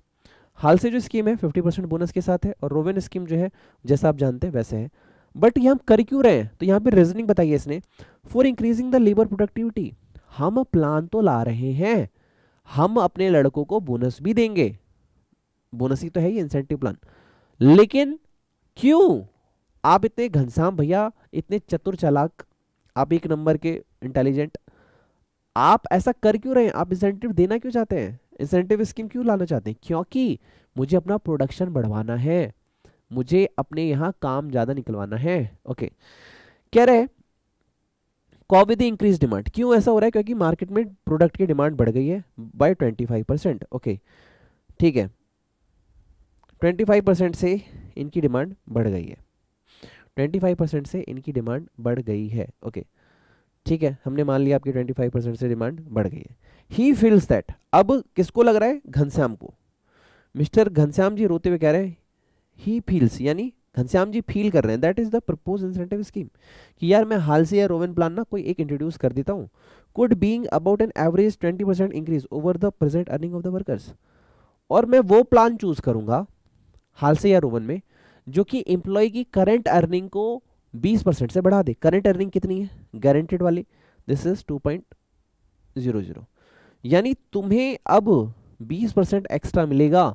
A: हाल से जो स्कीम है 50% बोनस के साथ है, और रोवेन स्कीम जो है जैसा आप जानते हैं वैसे है। बट ये हम कर क्यों रहे हैं? तो यहाँ पे रीजनिंग बताइए इसने। For increasing the labour productivity. हम प्लान तो ला रहे हैं, हम अपने लड़कों को बोनस भी देंगे, बोनस ही तो है ये इंसेंटिव प्लान। लेकिन क्यों? आप इतने घनश्याम भैया, इतने चतुर चालाक, आप एक नंबर के इंटेलिजेंट, आप ऐसा कर क्यों रहे हैं? आप इंसेंटिव देना क्यों चाहते हैं? इंसेंटिव स्कीम क्यों लाना चाहते हैं? क्योंकि मुझे अपना प्रोडक्शन बढ़वाना है, मुझे अपने यहाँ काम ज्यादा निकलवाना है। ओके, कह रहे कॉप विद इंक्रीज डिमांड। क्यों ऐसा हो रहा है? क्योंकि मार्केट में प्रोडक्ट की डिमांड बढ़ गई है बाय 25%। ओके, ठीक है, 25% से इनकी डिमांड बढ़ गई है, 25% से इनकी डिमांड बढ़ गई है। ओके, ठीक है, हमने मान लिया आपकी 25% से डिमांड बढ़ गई है। He feels that. अब किसको लग रहा है? घनश्याम को। मिस्टर घनश्याम जी रोते हुए कह रहे हैं ही फील्स, यानी घनश्याम जी फील कर रहे हैं that is the propose incentive scheme, कि यार मैं हाल से या रोवन प्लान ना कोई एक इंट्रोड्यूस कर देता हूँ, could being about an average 20% increase over the present earning of the workers. और मैं वो प्लान चूज करूंगा हाल से या रोवन में जो कि एम्प्लॉय की करंट अर्निंग को 20% से बढ़ा दे। करंट अर्निंग कितनी है? गारंटेड वाली, दिस इज 2.00, यानी तुम्हें अब 20% एक्स्ट्रा मिलेगा।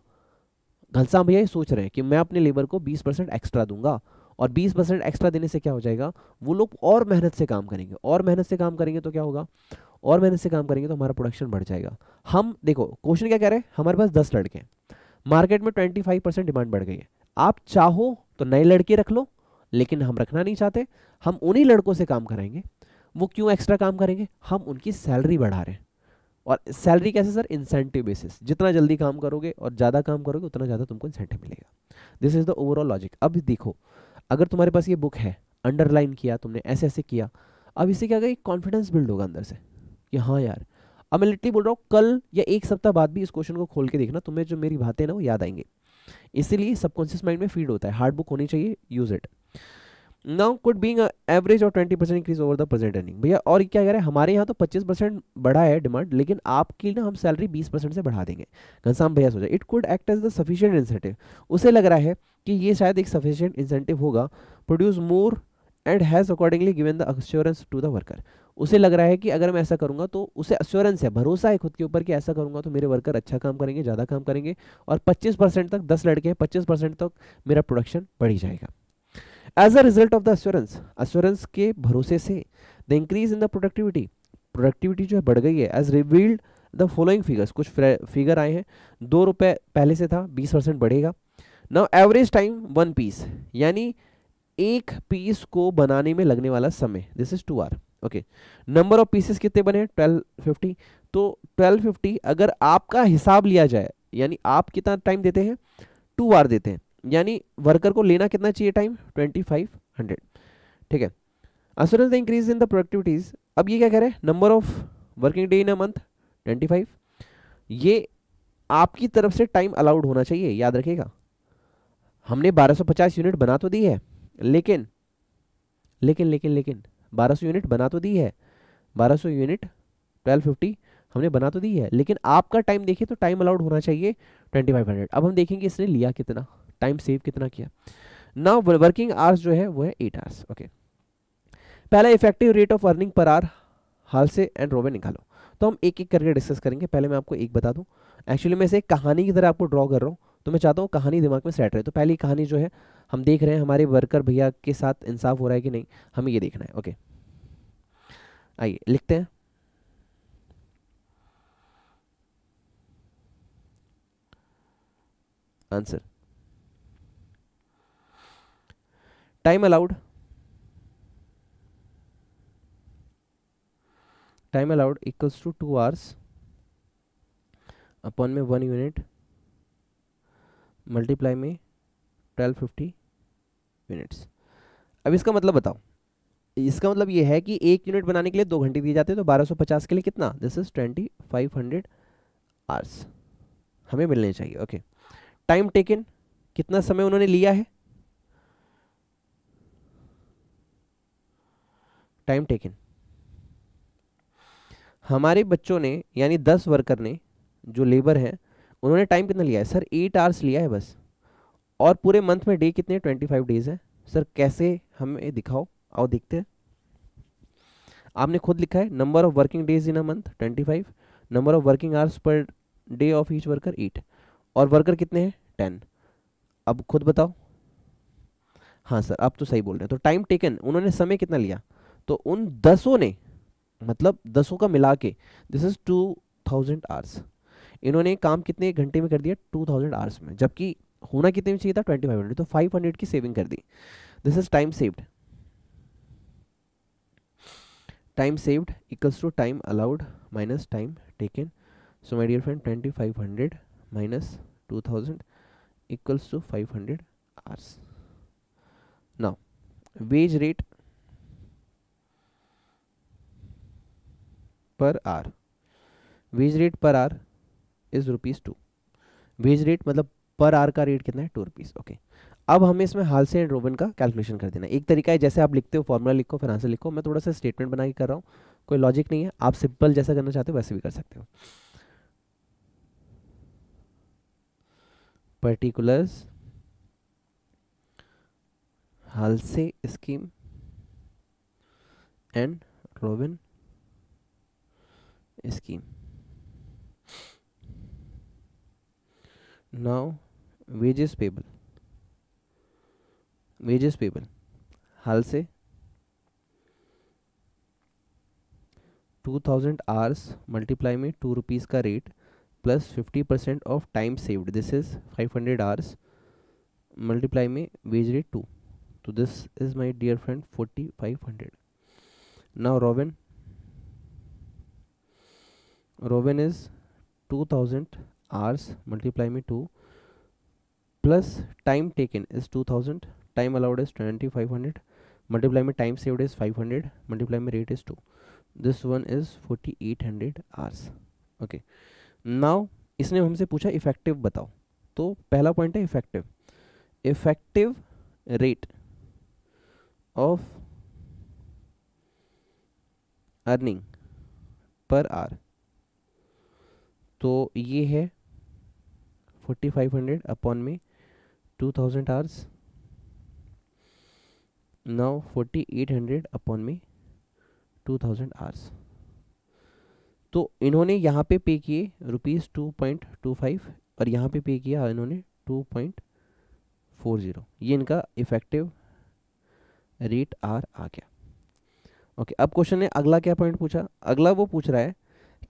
A: घनश्याम भैया ये सोच रहे हैं कि मैं अपने लेबर को 20% एक्स्ट्रा दूंगा, और 20% एक्स्ट्रा देने से क्या हो जाएगा? वो लोग और मेहनत से काम करेंगे, और मेहनत से काम करेंगे तो क्या होगा? और मेहनत से काम करेंगे तो हमारा प्रोडक्शन बढ़ जाएगा। हम देखो क्वेश्चन क्या कह रहे हैं, हमारे पास 10 लड़के हैं, मार्केट में 25% डिमांड बढ़ गई है। आप चाहो तो नए लड़के रख लो, लेकिन हम रखना नहीं चाहते। हम उन्हीं लड़कों से काम कराएंगे। वो क्यों एक्स्ट्रा काम करेंगे? हम उनकी सैलरी बढ़ा रहे हैं। और सैलरी कैसे सर? Incentive basis. जितना जल्दी काम करोगे और ज़्यादा काम करोगे उतना ज़्यादा तुमको इंसेंटिव मिलेगा। This is the overall logic. अब देखो, अगर तुम्हारे पास ये बुक है, अंडरलाइन किया तुमने, ऐसे ऐसे किया, अब इससे क्या होगा? एक कॉन्फिडेंस बिल्ड होगा अंदर से कि हाँ यार, अब मैं लिटरली बोल रहा हूँ, कल या एक सप्ताह बाद भी इस क्वेश्चन को खोल के देखना, तुम्हें जो मेरी बातें ना वो याद आएंगे। इसीलिए सबकॉन्शियस माइंड में फीड होता है। हार्ड बुक होनी चाहिए, use it. Now could being average और 20% increase over the present earning. भैया और क्या कह रहे हैं, हमारे यहाँ तो 25% बढ़ा है डिमांड, लेकिन आपकी ना हम सैलरी 20% से बढ़ा देंगे। घनश्याम भैया सोचा it could act as the sufficient incentive, उसे लग रहा है कि ये शायद एक सफिशिएंट इंसेंटिव होगा, produce more and has accordingly given the assurance to the worker. उसे लग रहा है कि अगर मैं ऐसा करूंगा तो उसे अश्योरेंस है, भरोसा है खुद के ऊपर कि ऐसा करूंगा तो मेरे वर्कर अच्छा काम करेंगे, ज़्यादा काम करेंगे, और 25% तक, 10 लड़के हैं, 25% तक मेरा प्रोडक्शन बढ़ ही जाएगा। As a result of the assurance के भरोसे से the increase in the productivity जो है बढ़ गई है। As revealed the following figures, कुछ फिगर आए हैं। 2 रुपये पहले से था, 20% बढ़ेगा। नाउ एवरेज टाइम 1 पीस, यानी एक पीस को बनाने में लगने वाला समय, this is 2 hour. Okay, number of pieces कितने बने, 1250। तो 1250 अगर आपका हिसाब लिया जाए, यानी आप कितना टाइम देते हैं, 2 आवर देते हैं, यानी वर्कर को लेना कितना चाहिए टाइम, 2500। ठीक है, assurance the increase in the productivities. अब ये क्या कह रहे हैं, number of working day in a month 25, ये आपकी तरफ से टाइम अलाउड होना चाहिए, याद रखिएगा। हमने 1250 यूनिट बना तो दी है, लेकिन लेकिन लेकिन लेकिन 1200 यूनिट बना तो दी है, 1200 यूनिट 1250 हमने बना तो दी है, लेकिन आपका टाइम देखिए तो टाइम अलाउड होना चाहिए 2500। अब हम देखेंगे इसने लिया कितना, टाइम सेव कितना किया। नाउ वर्किंग आवर्स जो है वो है 8 आवर्स। ओके, पहला effective rate of earning per hour Halsey and रोवे निकालो। तो हम एक एक करके डिस्कस करेंगे। पहले मैं आपको एक बता दूं, एक्चुअली मैं इसे एक कहानी की तरह आपको ड्रॉ कर रहा हूँ, तो मैं चाहता हूँ कहानी दिमाग में सेट रहे। तो पहली कहानी जो है, हम देख रहे हैं हमारे वर्कर भैया के साथ इंसाफ हो रहा है कि नहीं, हमें ये देखना है। ओके, आइए लिखते हैं। Answer, time allowed equals to 2 hours upon में 1 यूनिट मल्टीप्लाई में 1250 यूनिट्स। अब इसका मतलब बताओ, इसका मतलब ये है कि 1 यूनिट बनाने के लिए 2 घंटे दिए जाते हैं, तो 1250 के लिए कितना, दिस इज 2500 आवर्स हमें मिलने चाहिए। ओके, टाइम टेकन, कितना समय उन्होंने लिया है, टाइम टेकन हमारे बच्चों ने, यानी 10 वर्कर ने, जो लेबर है, उन्होंने टाइम कितना लिया है सर, 8 आवर्स लिया है बस। और पूरे मंथ में डे कितने, 25 डेज है। सर कैसे, हमें दिखाओ, आओ देखते हैं। आपने खुद लिखा है number of working days in a month 25, number of working hours per day of each worker 8, और वर्कर कितने हैं 10। अब खुद बताओ। हाँ सर आप तो सही बोल रहे हैं। तो टाइम टेकन, उन्होंने समय कितना लिया, तो उन 10 ने, मतलब 10 का मिला के, दिस इज 2000 आवर्स। इन्होंने काम कितने घंटे में कर दिया, 2000 आवर्स में, जबकि होना कितने में चाहिए था, 2500, तो 500 की सेविंग कर दी। This is time saved. Time saved equals to time allowed minus time taken. So my dear friend, 2500 minus 2000 equals to 500 hours. Now wage rate per hour, wage rate per hour is ₹2। Wage rate मतलब पर आवर का रेट कितना है, 2 रुपीज़। ओके, अब हमें इसमें हाल से एंड रोवन का कैलकुलेशन कर देना है। एक तरीका है, जैसे आप लिखते हो फॉर्मूला लिखो फिर आंसर लिखो, मैं थोड़ा सा स्टेटमेंट बना के कर रहा हूँ, कोई लॉजिक नहीं है, आप सिंपल जैसा करना चाहते हो वैसे भी कर सकते हो। Particulars Halsey scheme and Rowan scheme. Now wages payable, wages payable Halsey 2000 hours multiply में 2 रुपीज़ का rate plus 50% of time saved, this is 500 hours multiply में वेज रेट 2, तो this is my dear friend 4500। Now Rowan is 2000 hours multiply में 2 plus time taken is 2000, time allowed is 2500, multiply में time saved is 500, multiply में rate is 2, this one is 4800 hours। okay, now इसने हमसे पूछा इफेक्टिव बताओ, तो पहला पॉइंट है effective rate of earning per our, तो ये है 4500 अपॉन में 2000 आवर्स, नाउ 4800 अपॉन में 2000 आवर्स। तो इन्होंने यहाँ पे पे किए ₹2.25 और यहाँ पे किया इन्होंने 2.40। ये इनका इफेक्टिव रेट आर आ गया। ओके, अब क्वेश्चन ने अगला क्या पॉइंट पूछा, अगला वो पूछ रहा है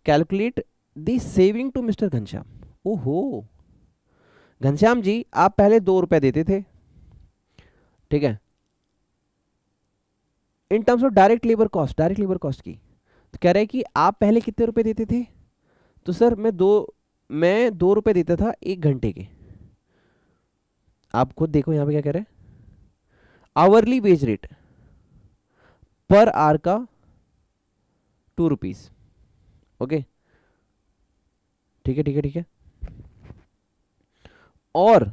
A: calculate the saving to mister Ghanshyam. ओहो, घनश्याम जी आप पहले 2 रुपए देते थे, ठीक है, इन terms of direct labour cost की, तो कह रहा है कि आप पहले कितने रुपए देते थे, तो सर मैं 2 रुपए देता था 1 घंटे के। आप खुद देखो यहाँ पे क्या कह रहे हैं, hourly veg rate per our का 2 रुपीज। ओके, ठीक है। और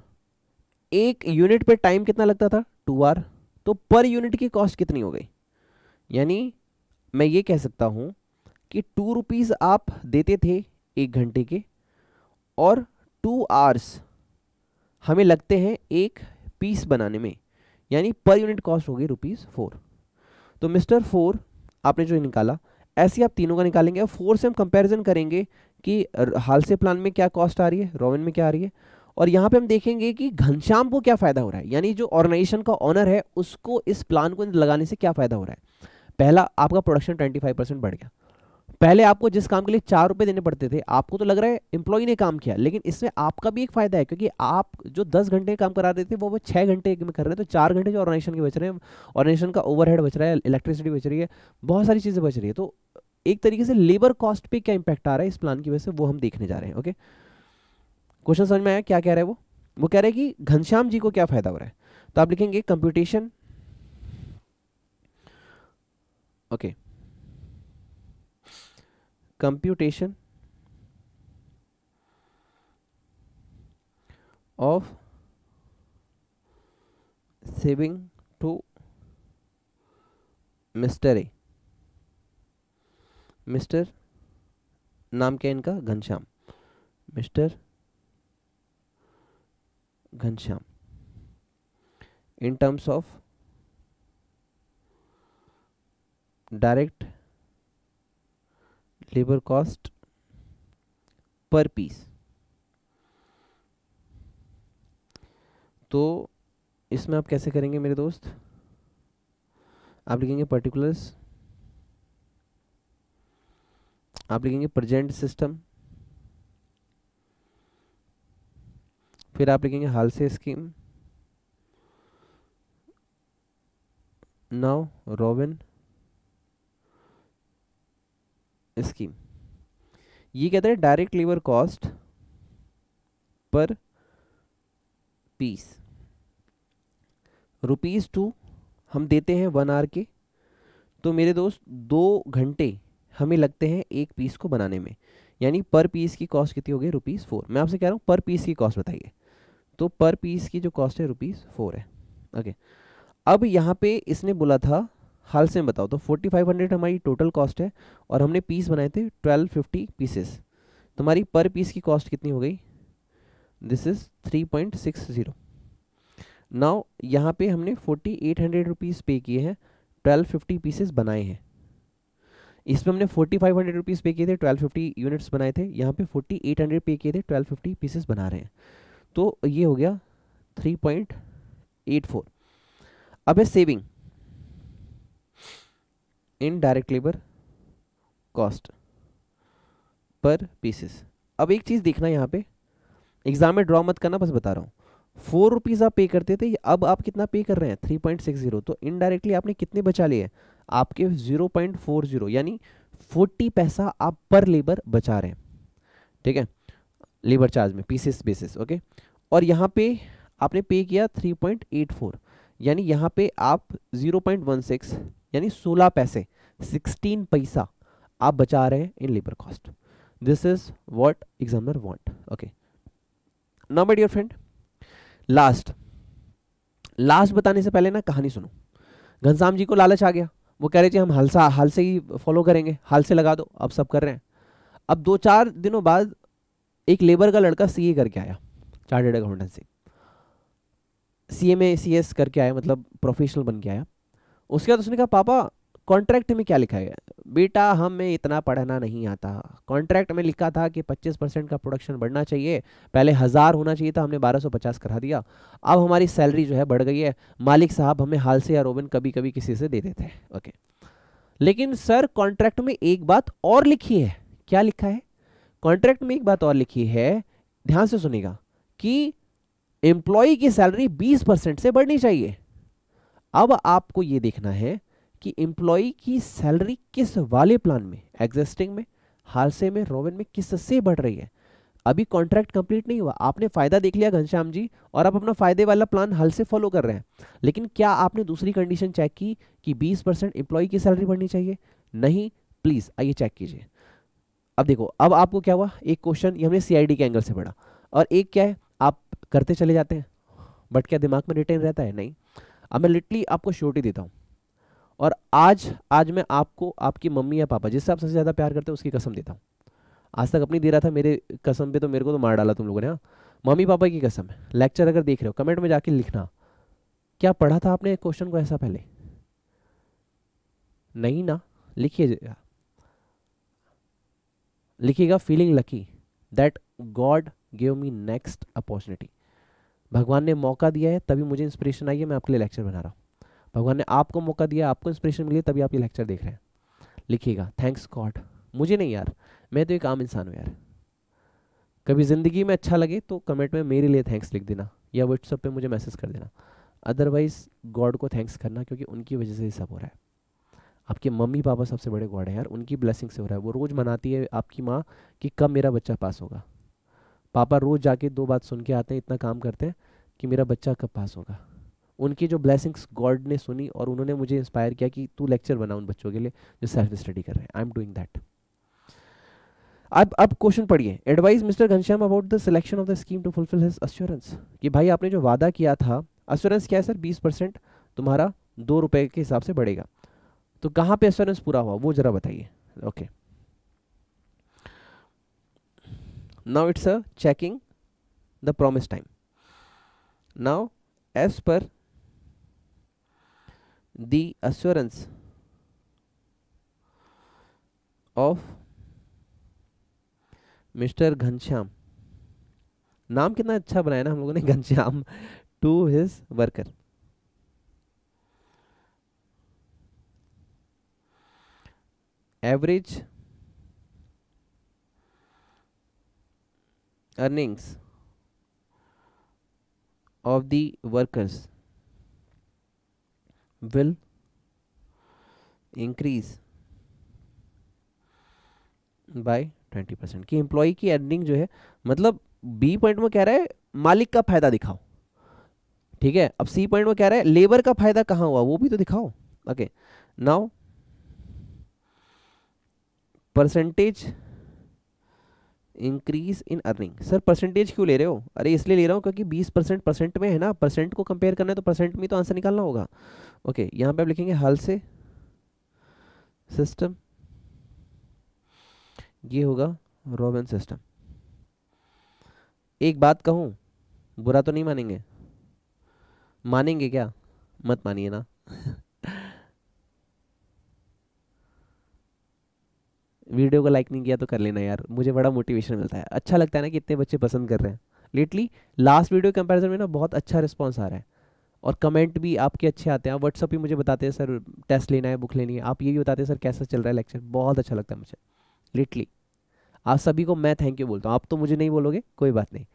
A: 1 यूनिट पे टाइम कितना लगता था, 2 आवर, तो पर यूनिट की कॉस्ट कितनी हो गई, यानी मैं ये कह सकता हूं कि 2 रुपीज आप देते थे 1 घंटे के और 2 आवर्स हमें लगते हैं एक पीस बनाने में, यानी पर यूनिट कॉस्ट हो गई ₹4। तो मिस्टर 4 आपने जो निकाला, ऐसे आप तीनों का निकालेंगे और 4 से हम कंपैरिजन करेंगे कि हाल से प्लान में क्या कॉस्ट आ रही है, रॉविन में क्या आ रही है, और यहाँ पे हम देखेंगे कि घनश्याम को क्या फायदा हो रहा है, यानी जो ऑर्गेनाइजेशन का ऑनर है उसको इस प्लान को लगाने से क्या फायदा हो रहा है। पहला, आपका प्रोडक्शन 25% बढ़ गया। पहले आपको जिस काम के लिए 4 रुपए देने पड़ते थे, आपको तो लग रहा है एम्प्लॉय ने काम किया, लेकिन इसमें आपका भी एक फायदा है, क्योंकि आप जो 10 घंटे काम करा देते थे वो 6 घंटे में कर रहे हैं, तो 4 घंटे जो ऑर्गेनाइजेशन के बच रहे हैं, ऑर्गेनाइजेशन का ओवरहेड बच रहा है, इलेक्ट्रिसिटी बच रही है, बहुत सारी चीजें बच रही है। तो एक तरीके से लेबर कॉस्ट पे क्या इंपैक्ट आ रहा है इस प्लान की वजह से, वो हम देखने जा रहे हैं। ओके, क्वेश्चन समझ में आया क्या कह रहा है वो कह रहा है कि घनश्याम जी को क्या फायदा हो रहा है, तो आप लिखेंगे computation, okay, computation of saving to mister A, mister नाम क्या है इनका, Ghanshyam, mister Ghanshyam, in terms of direct labour cost per piece. तो इसमें आप कैसे करेंगे मेरे दोस्त, आप लिखेंगे पर्टिकुलर्स, आप लिखेंगे प्रेजेंट सिस्टम, फिर आप लिखेंगे हाल से स्कीम, नाउ रॉबिन स्कीम। ये कहते हैं direct labour cost per piece, ₹2 हम देते हैं 1 आवर के, तो मेरे दोस्त 2 घंटे हमें लगते हैं एक पीस को बनाने में, यानी पर पीस की कॉस्ट कितनी हो गई, ₹4। मैं आपसे कह रहा हूँ पर पीस की कॉस्ट बताइए, तो पर पीस की जो कॉस्ट है ₹4 है। ओके, अब यहाँ पे इसने बोला था हाल से बताओ, तो 4500 हमारी टोटल कॉस्ट है और हमने पीस बनाए थे 1250 पीसेस, तो हमारी पर पीस की कॉस्ट कितनी हो गई, दिस इज 3.60। नाउ यहाँ पे हमने 4800 रुपीज़ पे किए हैं, 1250 पीसेस बनाए हैं, इसमें हमने 4500 रुपीज़ पे किए थे, 1250 यूनिट्स बनाए थे, यहाँ पे 4800 पे किए थे, 1250 पीसेस बना रहे हैं, तो ये हो गया 3.84। अब है saving in direct labour cost पर पीसेस। अब एक चीज देखना, यहाँ पे एग्जाम में ड्रॉ मत करना, बस बता रहा हूँ, 4 रुपीज आप पे करते थे, अब आप कितना पे कर रहे हैं, 3.60, तो इनडायरेक्टली आपने कितने बचा लिए, आपके 0.40, यानी 40 पैसा आप पर लेबर बचा रहे हैं, ठीक है, लेबर चार्ज में पीसेस बेसिस। ओके, और यहाँ पे आपने पे किया 3.84, यानी यहाँ पे आप 0.16 यानी 16 पैसे 16 पैसा आप बचा रहे हैं in labour cost. This is what examiner want. Okay, now my dear friend, last बताने से पहले ना कहानी सुनो। घनश्याम जी को लालच आ गया, वो कह रहे थे हम हाल से ही फॉलो करेंगे, हाल से लगा दो, अब सब कर रहे हैं। अब 2-4 दिनों बाद एक लेबर का लड़का सीए करके आया, चार्टर्ड अकाउंटेंसी, सीएमए सीएस करके आया, मतलब प्रोफेशनल बन के आया। उसके बाद उसने कहा पापा कॉन्ट्रैक्ट में क्या लिखा है? बेटा हमें इतना पढ़ना नहीं आता, कॉन्ट्रैक्ट में लिखा था कि 25% का प्रोडक्शन बढ़ना चाहिए, पहले 1000 होना चाहिए था, हमने 1250 करा दिया, अब हमारी सैलरी जो है बढ़ गई है, मालिक साहब हमें हाल से या रोबिन कभी कभी किसी से दे देते हैं। ओके, लेकिन सर कॉन्ट्रैक्ट में एक बात और लिखी है। क्या लिखा है? कॉन्ट्रैक्ट में एक बात और लिखी है, ध्यान से सुनिएगा, कि एम्प्लॉय की सैलरी 20% से बढ़नी चाहिए। अब आपको यह देखना है कि एम्प्लॉय की सैलरी किस वाले प्लान में, एग्जिस्टिंग में, हाल से में, रोबिन में, किससे बढ़ रही है। अभी कॉन्ट्रैक्ट कंप्लीट नहीं हुआ, आपने फायदा देख लिया घनश्याम जी, और आप अपना फायदे वाला प्लान हाल से फॉलो कर रहे हैं, लेकिन क्या आपने दूसरी कंडीशन चेक की कि 20% एम्प्लॉय की सैलरी बढ़नी चाहिए? नहीं। प्लीज आइए चेक कीजिए। अब देखो, अब आपको क्या हुआ, एक क्वेश्चन ये हमने सीआईडी के एंगल से पढ़ा, और एक क्या है आप करते चले जाते हैं, बट क्या दिमाग में रिटेन रहता है? नहीं। अब मैं लिटरली आपको श्योरिटी देता हूँ, और आज मैं आपको आपकी मम्मी या पापा जिससे आप सबसे ज़्यादा प्यार करते हैं उसकी कसम देता हूँ, आज तक अपनी दे रहा था, मेरे कसम पे तो मेरे को तो मार डाला तुम लोगों ने। हाँ, मम्मी पापा की कसम है। लेक्चर अगर देख रहे हो कमेंट में जाके लिखना, क्या पढ़ा था आपने क्वेश्चन को ऐसा पहले? नहीं ना? लिखिए, लिखिएगा feeling lucky that God give me next opportunity. भगवान ने मौका दिया है तभी मुझे इंस्पिरेशन आई है, मैं आपके लिए लेक्चर बना रहा हूँ। भगवान ने आपको मौका दिया, आपको इंस्पिरेशन मिली, तभी आप ये लेक्चर देख रहे हैं। लिखिएगा थैंक्स गॉड। मुझे नहीं यार, मैं तो एक आम इंसान हूँ यार। कभी ज़िंदगी में अच्छा लगे तो कमेंट में मेरे लिए थैंक्स लिख देना, या व्हाट्सएप पे मुझे मैसेज कर देना, अदरवाइज गॉड को थैंक्स करना, क्योंकि उनकी वजह से ये सब हो रहा है। आपके मम्मी पापा सबसे बड़े गॉड है यार, उनकी ब्लेसिंग से हो रहा है। वो रोज़ मनाती है आपकी माँ कि कब मेरा बच्चा पास होगा। पापा रोज़ जाके 2 बात सुन के आते हैं, इतना काम करते हैं कि मेरा बच्चा कब पास होगा। उनकी जो ब्लेसिंग्स गॉड ने सुनी, और उन्होंने मुझे इंस्पायर किया कि तू लेक्चर बना उन बच्चों के लिए जो सेल्फ स्टडी कर रहे हैं। I am doing that. अब क्वेश्चन पढ़िए। Advise mister Ghanshyam about the selection of the scheme to fulfil his assurance. कि भाई आपने जो वादा किया था, अश्योरेंस क्या है सर? 20% तुम्हारा 2 रुपए के हिसाब से बढ़ेगा, तो कहाँ पे एश्योरेंस पूरा हुआ वो जरा बताइए। Okay, now it's a checking the promise time. Now as per the assurance of mister Ghanshyam, नाम कितना अच्छा बनाया ना हम लोगों ने, Ghanshyam, to his worker, average earnings of the workers will increase by 20%। कि एम्प्लॉय की अर्निंग जो है, मतलब बी पॉइंट में कह रहा है मालिक का फायदा दिखाओ, ठीक है। अब सी पॉइंट में कह रहा है लेबर का फायदा कहाँ हुआ वो भी तो दिखाओ। Okay, now percentage increase in earning. Sir percentage क्यों ले रहे हो? अरे इसलिए ले रहा हूँ क्योंकि 20% परसेंट में है ना, परसेंट को कंपेयर करना है तो परसेंट में तो आंसर निकालना होगा। ओके, यहाँ पे आप लिखेंगे हाल से सिस्टम, ये होगा रोबिन सिस्टम। एक बात कहूँ, बुरा तो नहीं मानेंगे? मानेंगे क्या? मत मानिए ना। वीडियो को लाइक नहीं किया तो कर लेना यार, मुझे बड़ा मोटिवेशन मिलता है, अच्छा लगता है ना कि इतने बच्चे पसंद कर रहे हैं। लेटली लास्ट वीडियो कंपैरिजन में ना बहुत अच्छा रिस्पांस आ रहा है, और कमेंट भी आपके अच्छे आते हैं। आप व्हाट्सअप पे मुझे बताते हैं सर टेस्ट लेना है, बुक लेनी है, आप ये भी बताते हैं सर कैसा चल रहा है लेक्चर, बहुत अच्छा लगता है मुझे। लिटरली आप सभी को मैं थैंक यू बोलता हूँ। आप तो मुझे नहीं बोलोगे, कोई बात नहीं,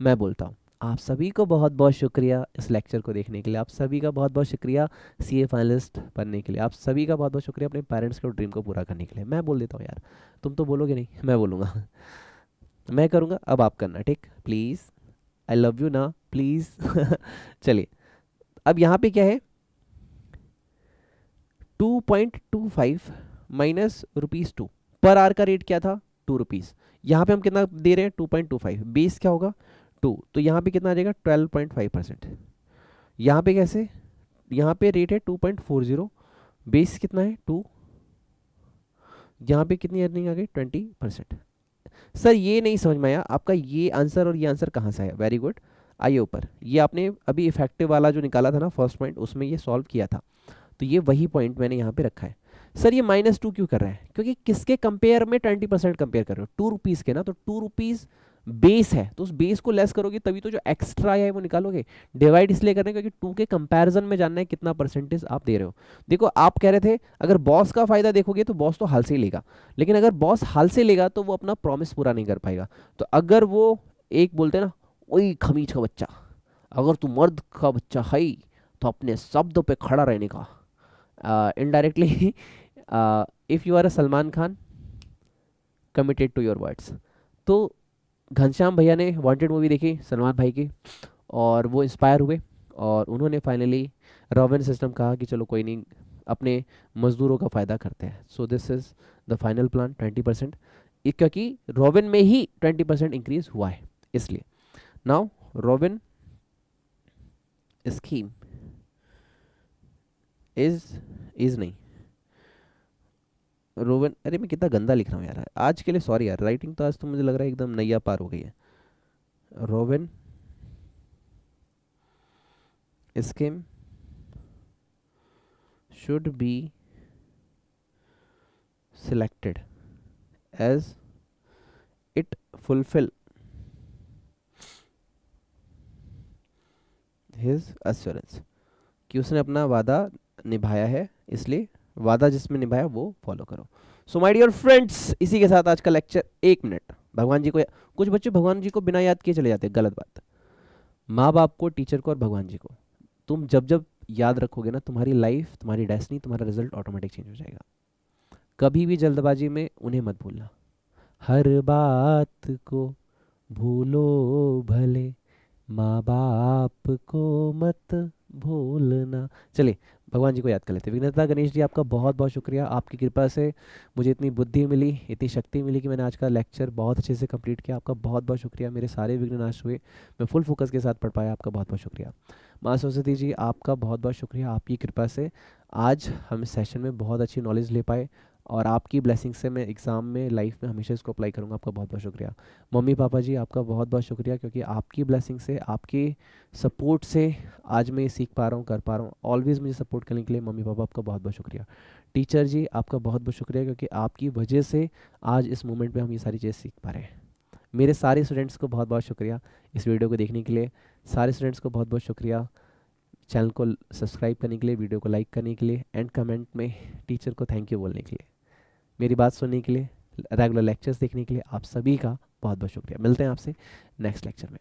A: मैं बोलता हूँ। आप सभी को बहुत बहुत शुक्रिया इस लेक्चर को देखने के लिए, आप सभी का बहुत बहुत शुक्रिया सीए फाइनलिस्ट बनने के लिए, आप सभी का बहुत बहुत शुक्रिया अपने पेरेंट्स के ड्रीम को पूरा करने के लिए। मैं बोल देता हूँ यार, तुम तो बोलोगे नहीं, मैं बोलूँगा। मैं करूँगा, अब आप करना, ठीक? प्लीज़, आई लव यू ना, प्लीज़। चलिए, अब यहाँ पे क्या है, 2.25 माइनस ₹2 पर आवर का रेट क्या था? 2 रुपीज़। यहाँ पे हम कितना दे रहे हैं? 2.25। बेस क्या होगा? 2, तो यहाँ पे कितना आ जाएगा? 12.5%। यहाँ पे कैसे? यहाँ पे रेट है 2.40, बेस कितना है 2, यहाँ पे कितनी अर्निंग आ गई 20%। सर ये नहीं समझ में आया आपका ये आंसर और ये आंसर कहाँ से आया। वेरी गुड, आइए ऊपर, ये आपने अभी इफेक्टिव वाला जो निकाला था ना फर्स्ट पॉइंट, उसमें ये सॉल्व किया था, तो ये वही पॉइंट मैंने यहाँ पे रखा है। सर ये -2 क्यों कर रहा है, क्योंकि किसके कंपेयर में 20% कंपेयर कर रहे हो, 2 रुपीज़ के ना, तो 2 रुपीज़ बेस है, तो उस बेस को लेस करोगे तभी तो जो एक्स्ट्रा है वो निकालोगे। डिवाइड इसलिए कर रहे हैं क्योंकि 2 के कंपैरिजन में जानना है कितना परसेंटेज आप दे रहे हो। देखो आप कह रहे थे अगर बॉस का फायदा देखोगे तो बॉस तो हाल से ही लेगा, लेकिन अगर बॉस हाल से लेगा तो वो अपना प्रॉमिस पूरा नहीं कर पाएगा। तो अगर वो एक बोलते हैं ना, ओए खमीज का बच्चा, अगर तू मर्द का बच्चा है तो अपने शब्द पे खड़ा रहने का, indirectly if you are a Salman Khan committed to your words. तो घनश्याम भैया ने वांटेड मूवी देखी सलमान भाई की, और वो इंस्पायर हुए और उन्होंने फाइनली रॉबिन सिस्टम कहा कि चलो कोई नहीं, अपने मजदूरों का फ़ायदा करते हैं। So this is the final plan 20%, क्योंकि रॉबिन में ही 20% इंक्रीज हुआ है इसलिए। नाउ रॉबिन स्कीम इज नहीं, रोवन, अरे मैं कितना गंदा लिख रहा हूँ यार आज के लिए, सॉरी यार, राइटिंग तो आज तो मुझे लग रहा है एकदम नैया पार हो गई है। Rowan scheme should be selected as it fulfill his assurance, कि उसने अपना वादा निभाया है, इसलिए वादा जिसमें निभाया वो फॉलो करो। सो माय डियर फ्रेंड्स, इसी के साथ आज का लेक्चर, 1 मिनट भगवान जी को, कुछ बच्चे भगवान जी को बिना याद किए चले जाते हैं, गलत बात। माँ बाप को, टीचर को और भगवान जी को तुम जब जब याद रखोगे ना, तुम्हारी लाइफ, तुम्हारी डेस्टिनी, तुम्हारा रिजल्ट ऑटोमेटिक चेंज हो जाएगा। कभी भी जल्दबाजी में उन्हें मत भूलना, हर बात को भूलो भले, माँ बाप को मत भूलना। चलिए भगवान जी को याद कर लेते हैं। विघ्नहर्ता गणेश जी आपका बहुत बहुत शुक्रिया, आपकी कृपा से मुझे इतनी बुद्धि मिली, इतनी शक्ति मिली कि मैंने आज का लेक्चर बहुत अच्छे से कंप्लीट किया। आपका बहुत बहुत शुक्रिया, मेरे सारे विघ्न नाश हुए, मैं फुल फोकस के साथ पढ़ पाया, आपका बहुत बहुत शुक्रिया। माँ सरस्वती जी आपका बहुत बहुत शुक्रिया, आपकी कृपा से आज हम इस सेशन में बहुत अच्छी नॉलेज ले पाए, और आपकी ब्लेसिंग से मैं एग्ज़ाम में, लाइफ में हमेशा इसको अप्लाई करूँगा। आपका बहुत बहुत शुक्रिया। मम्मी पापा जी आपका बहुत बहुत शुक्रिया, क्योंकि आपकी ब्लेसिंग से, आपके सपोर्ट से आज मैं ये सीख पा रहा हूँ, कर पा रहा हूँ। ऑलवेज़ मुझे सपोर्ट करने के लिए मम्मी पापा आपका बहुत बहुत शुक्रिया। टीचर जी आपका बहुत बहुत शुक्रिया, क्योंकि आपकी वजह से आज इस मोमेंट पे हम ये सारी चीज़ सीख पा रहे हैं। मेरे सारे स्टूडेंट्स को बहुत बहुत शुक्रिया इस वीडियो को देखने के लिए, सारे स्टूडेंट्स को बहुत बहुत शुक्रिया चैनल को सब्सक्राइब करने के लिए, वीडियो को लाइक करने के लिए, एंड कमेंट में टीचर को थैंक यू बोलने के लिए, मेरी बात सुनने के लिए, रेगुलर लेक्चर्स देखने के लिए। आप सभी का बहुत बहुत शुक्रिया। मिलते हैं आपसे नेक्स्ट लेक्चर में।